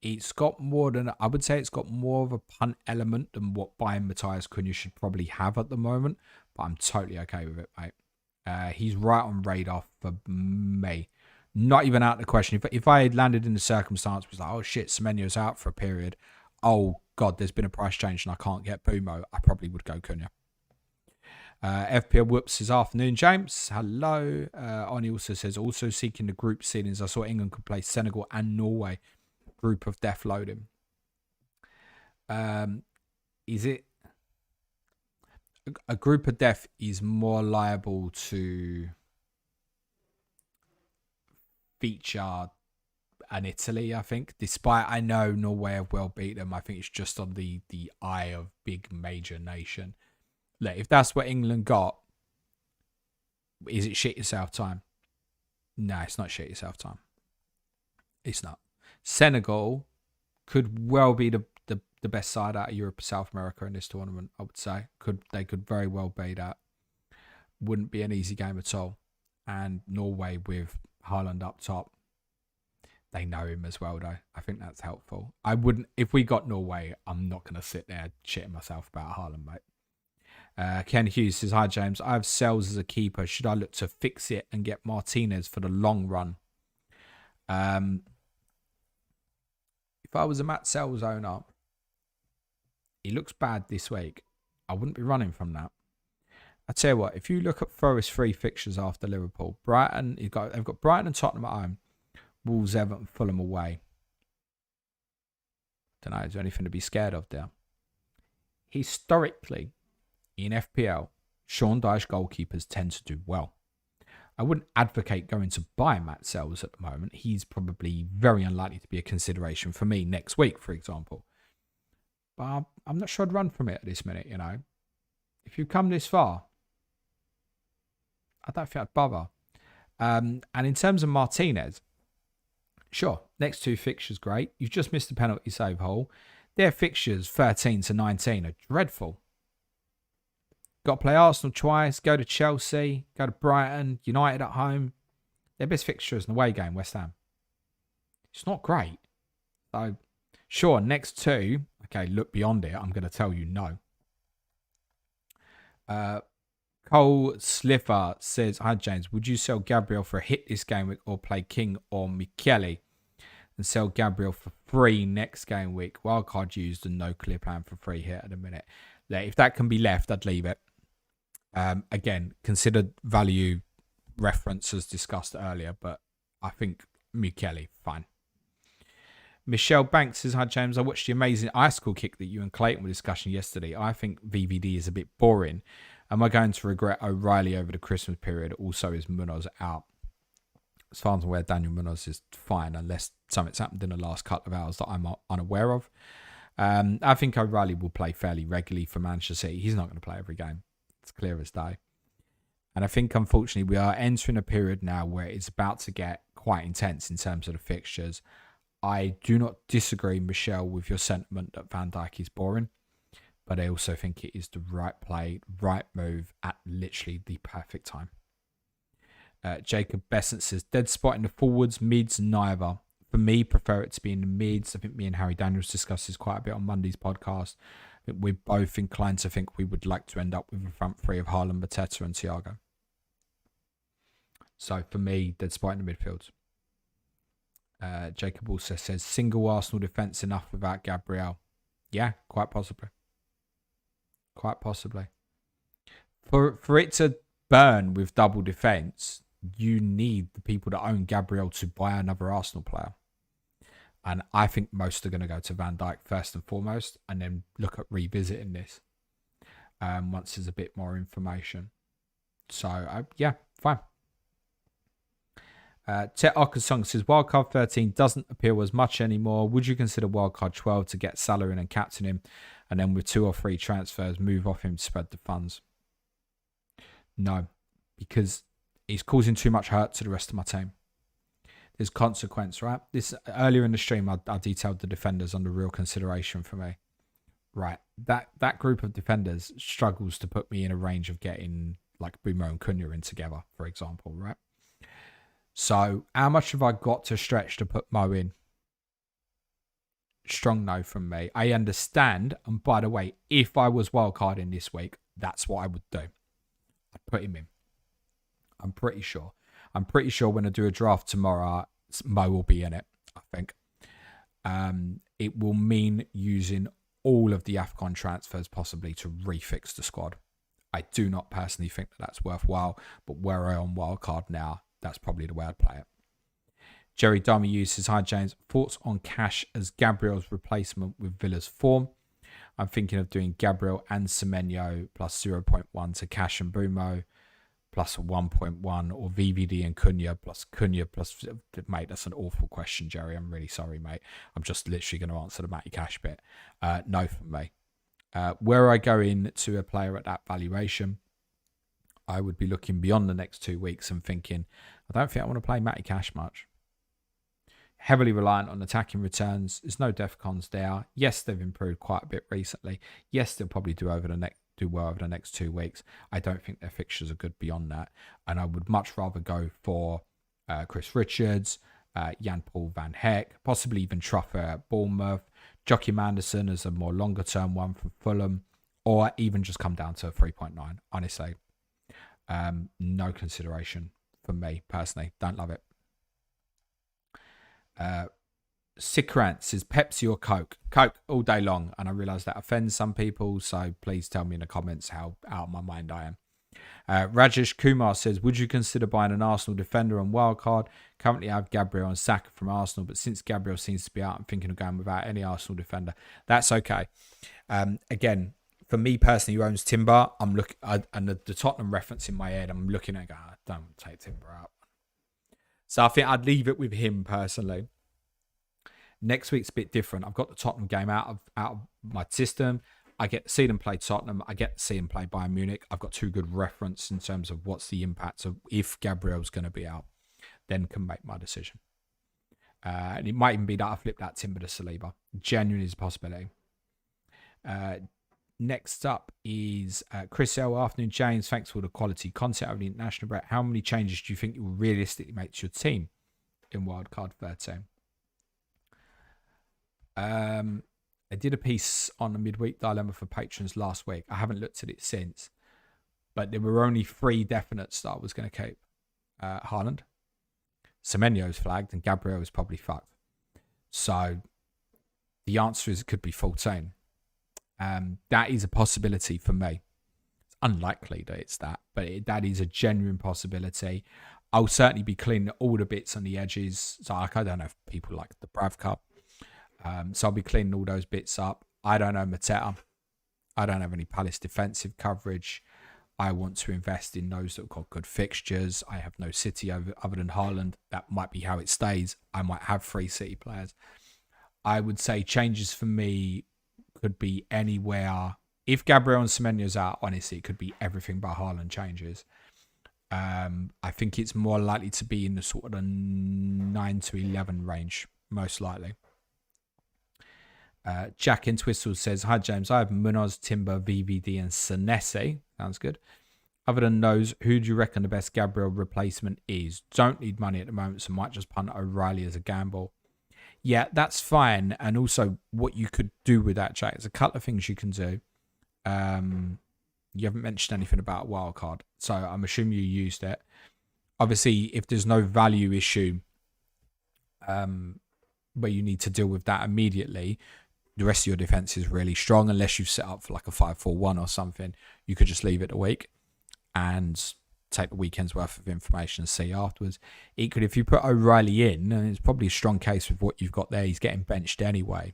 It's got more than, I would say it's got more of a punt element than what buying Matthias Cunha should probably have at the moment, but I'm totally okay with it, mate. He's right on radar for me. Not even out of the question. If I had landed in the circumstance, was like, oh shit, Semenyo's out for a period. Oh god, there's been a price change and I can't get Bumo. I probably would go Cunha. FPL whoops this afternoon, James. Hello. Oni also says, also seeking the group ceilings. I saw England could play Senegal and Norway. Group of death loading. Is it a group of death is more liable to feature an Italy, I think. Despite I know Norway have well beat them, I think it's just on the eye of big major nation. Look, if that's what England got, is it shit yourself time? No, it's not shit yourself time. It's not. Senegal could well be the best side out of Europe, South America in this tournament, I would say. They could very well be that. Wouldn't be an easy game at all. And Norway with Haaland up top, they know him as well, though. I think that's helpful. I wouldn't, if we got Norway, I'm not going to sit there shitting myself about Haaland, mate. Ken Hughes says, hi, James. I have Sells as a keeper. Should I look to fix it and get Martinez for the long run? If I was a Matt Sells owner, he looks bad this week. I wouldn't be running from that. I tell you what, if you look at Forest's 3 fixtures after Liverpool, Brighton, they've got Brighton and Tottenham at home, Wolves, Everton, Fulham away. Don't know, is there anything to be scared of there? Historically, in FPL, Sean Dyche goalkeepers tend to do well. I wouldn't advocate going to buy Matt Sells at the moment. He's probably very unlikely to be a consideration for me next week, for example. But I'm not sure I'd run from it at this minute, you know. If you've come this far, I don't think I'd bother. And in terms of Martinez, sure, next 2 fixtures, great. You've just missed the penalty save hole. Their fixtures, 13 to 19, are dreadful. Got to play Arsenal twice, go to Chelsea, go to Brighton, United at home. Their best fixture is an away game, West Ham. It's not great. So, sure, next 2, okay, look beyond it. I'm going to tell you no. Cole Sliffer says, hi, James. Would you sell Gabriel for a hit this game week or play King or Michele and sell Gabriel for free next game week? Wildcard used and no clear plan for free here at the minute. If that can be left, I'd leave it. Again, consider value reference as discussed earlier, but I think Michele, fine. Michelle Banks says, hi, James. I watched the amazing icicle kick that you and Clayton were discussing yesterday. I think VVD is a bit boring. Am I going to regret O'Reilly over the Christmas period? Also, is Munoz out? As far as I'm aware, Daniel Munoz is fine, unless something's happened in the last couple of hours that I'm unaware of. I think O'Reilly will play fairly regularly for Manchester City. He's not going to play every game. It's clear as day. And I think, unfortunately, we are entering a period now where it's about to get quite intense in terms of the fixtures. I do not disagree, Michelle, with your sentiment that Van Dijk is boring, but I also think it is the right play, right move at literally the perfect time. Jacob Besant says, dead spot in the forwards, mids, neither. For me, prefer it to be in the mids. I think me and Harry Daniels discussed this quite a bit on Monday's podcast. I think we're both inclined to think we would like to end up with a front 3 of Haaland, Mateta and Thiago. So for me, dead spot in the midfield. Jacob also says, single Arsenal defence enough without Gabriel. Yeah, quite possibly. Quite possibly. For it to burn with double defence, you need the people that own Gabriel to buy another Arsenal player. And I think most are going to go to Van Dijk first and foremost, and then look at revisiting this once there's a bit more information. So, yeah, fine. Tet Arkasong says, Wildcard 13 doesn't appeal as much anymore. Would you consider Wildcard 12 to get Salah in and captain him, and then with 2 or 3 transfers, move off him to spread the funds? No, because he's causing too much hurt to the rest of my team. there's consequence, right? This earlier in the stream, I detailed the defenders under real consideration for me. Right, that group of defenders struggles to put me in a range of getting like Boomer and Cunha in together, for example, right? So how much have I got to stretch to put Mo in? Strong no from me. I understand. And by the way, if I was wildcarding this week, that's what I would do. I'd put him in. I'm pretty sure. When I do a draft tomorrow, Mo will be in it, I think. It will mean using all of the AFCON transfers possibly to refix the squad. I do not personally think that that's worthwhile, but where I on wildcard now, that's probably the way I'd play it. Jerry Dami uses, hi James, thoughts on Cash as Gabriel's replacement with Villa's form? I'm thinking of doing Gabriel and Semenyo plus 0.1 to Cash and Bumo plus 1.1, or VVD and Cunha plus, mate, that's an awful question, Jerry. I'm really sorry, mate. I'm just literally going to answer the Matty Cash bit. No for me. Where I go in to a player at that valuation, I would be looking beyond the next 2 weeks and thinking, I don't think I want to play Matty Cash much. Heavily reliant on attacking returns. There's no defcons there. Yes, they've improved quite a bit recently. Yes, they'll probably do well over the next 2 weeks. I don't think their fixtures are good beyond that. And I would much rather go for Chris Richards, Jan-Paul Van Heck, possibly even Truffer at Bournemouth, Joachim Anderson as a more longer term one from Fulham, or even just come down to 3.9. Honestly, no consideration for me personally. Don't love it. Sikrant says Pepsi or Coke? Coke all day long, and I realise that offends some people, so please tell me in the comments how out of my mind I am. Rajesh Kumar says, would you consider buying an Arsenal defender on wildcard? Currently I have Gabriel and Saka from Arsenal, but since Gabriel seems to be out, I'm thinking of going without any Arsenal defender. That's okay. Again, for me personally, who owns Timber, I'm looking, and the Tottenham reference in my head, I'm looking at going, don't take Timber out. So I think I'd leave it with him personally. Next week's a bit different. I've got the Tottenham game out of my system. I get to see them play Tottenham. I get to see them play Bayern Munich. I've got two good reference in terms of what's the impact of if Gabriel's going to be out. Then can make my decision. And it might even be that I flip that Timber to Saliba. Genuinely is a possibility. Next up is Chris L. Afternoon, James. Thanks for the quality content over the international break. How many changes do you think you will realistically make to your team in Wildcard 13? I did a piece on the midweek dilemma for patrons last week. I haven't looked at it since, but there were only 3 definites that I was going to keep. Haaland, Semenyo's flagged, and Gabriel is probably fucked. So the answer is it could be 14. That is a possibility for me. It's unlikely that it's that, but that is a genuine possibility. I'll certainly be cleaning all the bits on the edges. So I don't know if people like the Brav Cup. So I'll be cleaning all those bits up. I don't know Mateta. I don't have any Palace defensive coverage. I want to invest in those that have got good fixtures. I have no City other than Haaland. That might be how it stays. I might have 3 City players. I would say changes for me could be anywhere. If Gabriel and Semenyo's out, honestly, it could be everything but Haaland changes. I think it's more likely to be in the sort of the 9 to 11 range, most likely. Jack in Twistle says, hi James, I have Munoz, Timber, VVD and Senesi. Sounds good. Other than those, who do you reckon the best Gabriel replacement is? Don't need money at the moment, so might just punt O'Reilly as a gamble. Yeah, that's fine. And also what you could do with that, Jack, there's a couple of things you can do. You haven't mentioned anything about wildcard, so I'm assuming you used it. Obviously, if there's no value issue where you need to deal with that immediately, the rest of your defense is really strong. Unless you've set up for like a 5-4-1 or something, you could just leave it a week and take the weekend's worth of information and see afterwards. Equally, if you put O'Reilly in, and it's probably a strong case with what you've got there, he's getting benched anyway.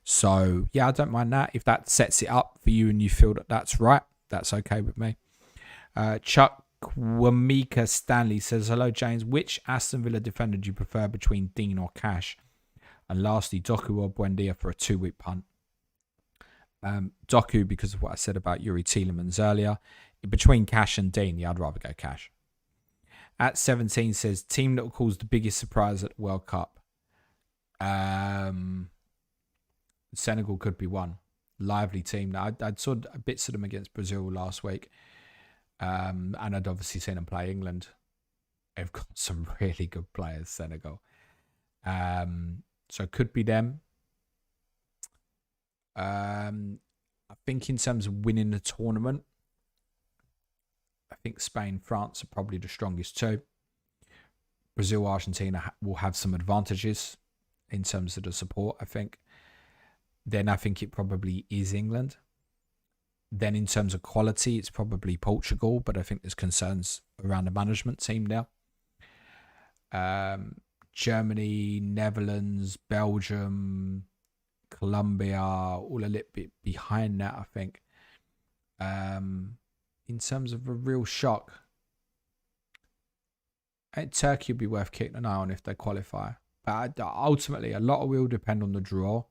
So, yeah, I don't mind that. If that sets it up for you and you feel that that's right, that's okay with me. Chuck Wamika Stanley says, hello, James. Which Aston Villa defender do you prefer between Dean or Cash? And lastly, Doku or Buendia for a 2-week punt. Doku, because of what I said about Yuri Tielemans earlier. Between Cash and Dean, yeah, I'd rather go Cash. At 17 says, team that will cause the biggest surprise at the World Cup. Senegal could be one. Lively team. I saw bits of them against Brazil last week. And I'd obviously seen them play England. They've got some really good players, Senegal. So it could be them. I think in terms of winning the tournament, I think Spain, France are probably the strongest two. Brazil, Argentina will have some advantages in terms of the support, I think. Then I think it probably is England. Then in terms of quality, it's probably Portugal, but I think there's concerns around the management team now. Germany, Netherlands, Belgium, Colombia, all a little bit behind that, I think. In terms of a real shock, I think Turkey would be worth keeping an eye on if they qualify. But ultimately, a lot will depend on the draw.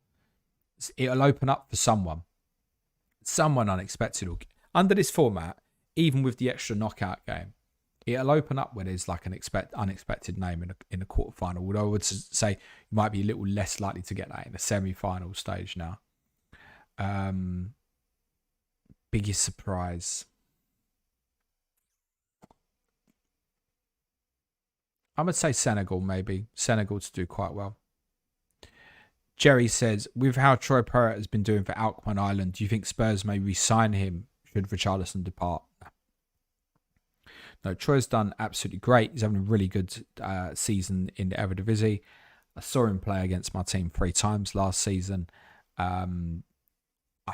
It'll open up for someone unexpected. Under this format, even with the extra knockout game, it'll open up where there's like an unexpected name in a quarterfinal. Although I would say you might be a little less likely to get that in the semi-final stage now. Biggest surprise. I would say Senegal, maybe. Senegal to do quite well. Jerry says, with how Troy Parrott has been doing for Alkmaar Island, do you think Spurs may re-sign him should Richarlison depart? No, Troy's done absolutely great. He's having a really good season in the Eredivisie. I saw him play against my team 3 times last season. I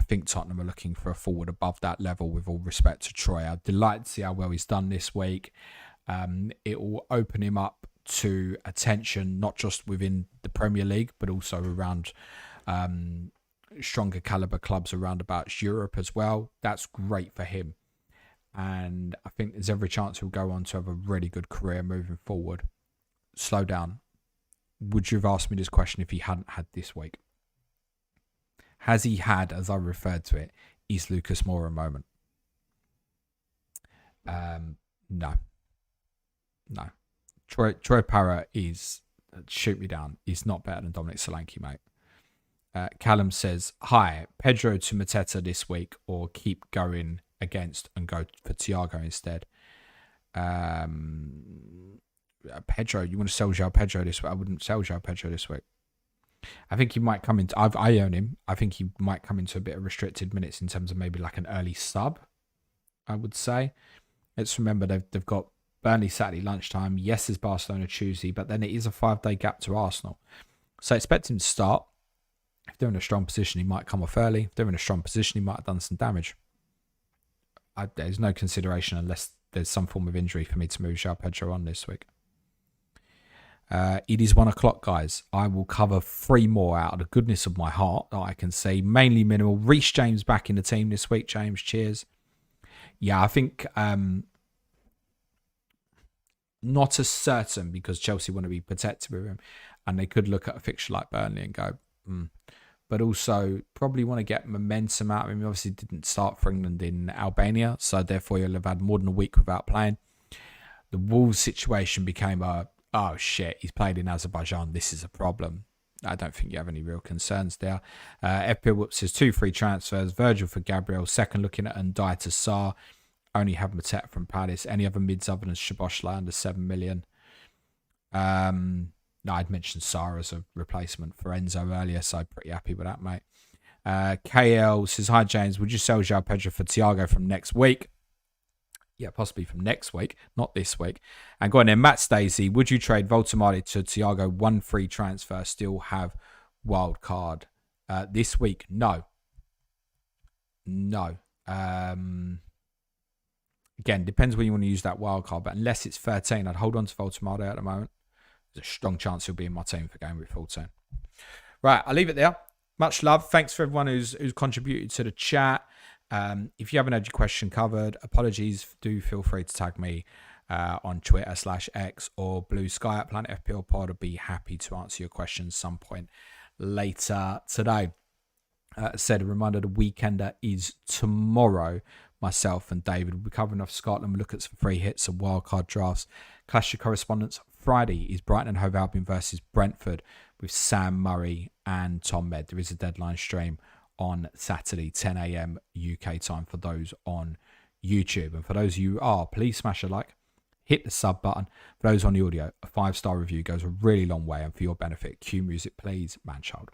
think Tottenham are looking for a forward above that level, with all respect to Troy. I'm delighted to see how well he's done this week. It will open him up to attention, not just within the Premier League, but also around stronger caliber clubs around about Europe as well. That's great for him. And I think there's every chance he'll go on to have a really good career moving forward. Slow down. Would you have asked me this question if he hadn't had this week? Has he had, as I referred to it, is Lucas Moura moment? No. Troy Parrott is, shoot me down, he's not better than Dominic Solanke, mate. Callum says, hi, Pedro to Mateta this week, or keep going against and go for Thiago instead. Pedro, you want to sell João Pedro this week? I wouldn't sell João Pedro this week. I think he might come into, I own him. I think he might come into a bit of restricted minutes in terms of maybe like an early sub, I would say. Let's remember they've got Burnley Saturday lunchtime. Yes, there's Barcelona Tuesday, but then it is a 5-day gap to Arsenal. So expect him to start. If they're in a strong position, he might come off early. If they're in a strong position, he might have done some damage. There's no consideration unless there's some form of injury for me to move João Pedro on this week. It is 1 o'clock, guys. I will cover 3 more out of the goodness of my heart that I can see. Mainly minimal. Reece James back in the team this week. James, cheers. Yeah, I think not as certain because Chelsea want to be protective of him, and they could look at a fixture like Burnley and go, but also probably want to get momentum out of him. He obviously didn't start for England in Albania, so therefore he'll have had more than a week without playing. The Wolves situation became oh shit, he's played in Azerbaijan, this is a problem. I don't think you have any real concerns there. FPL Whoops says 2 free transfers. Virgil for Gabriel. Second, looking at Ndiaye to Sarr. Only have Mateta from Palace. Any other mids other than Szoboszlai under 7 million? No, I'd mentioned Sarr as a replacement for Enzo earlier, so pretty happy with that, mate. KL says, hi James, would you sell João Pedro for Thiago from next week? Yeah, possibly from next week, not this week. And go on then, Matt Stacey, would you trade Voltamari to Thiago 1 free transfer, still have wild card this week? No. Again, depends when you want to use that wild card, but unless it's 13, I'd hold on to Voltamari at the moment. There's a strong chance he'll be in my team for game week 14. Right, I'll leave it there. Much love. Thanks for everyone who's contributed to the chat. If you haven't had your question covered, apologies. Do feel free to tag me on Twitter /X or Blue Sky at Planet FPL Pod. I'll be happy to answer your questions some point later today. Said a reminder, the Weekender is tomorrow. myself and David will be covering off Scotland. We'll look at some free hits and wildcard drafts. Clash of Correspondence Friday is Brighton and Hove Albion versus Brentford with Sam Murray and Tom Med. There is a deadline stream on Saturday, 10 a.m. UK time for those on YouTube. And for those of you who are, please smash a like, hit the sub button. For those on the audio, a 5-star review goes a really long way, and for your benefit, cue music please, Manchild.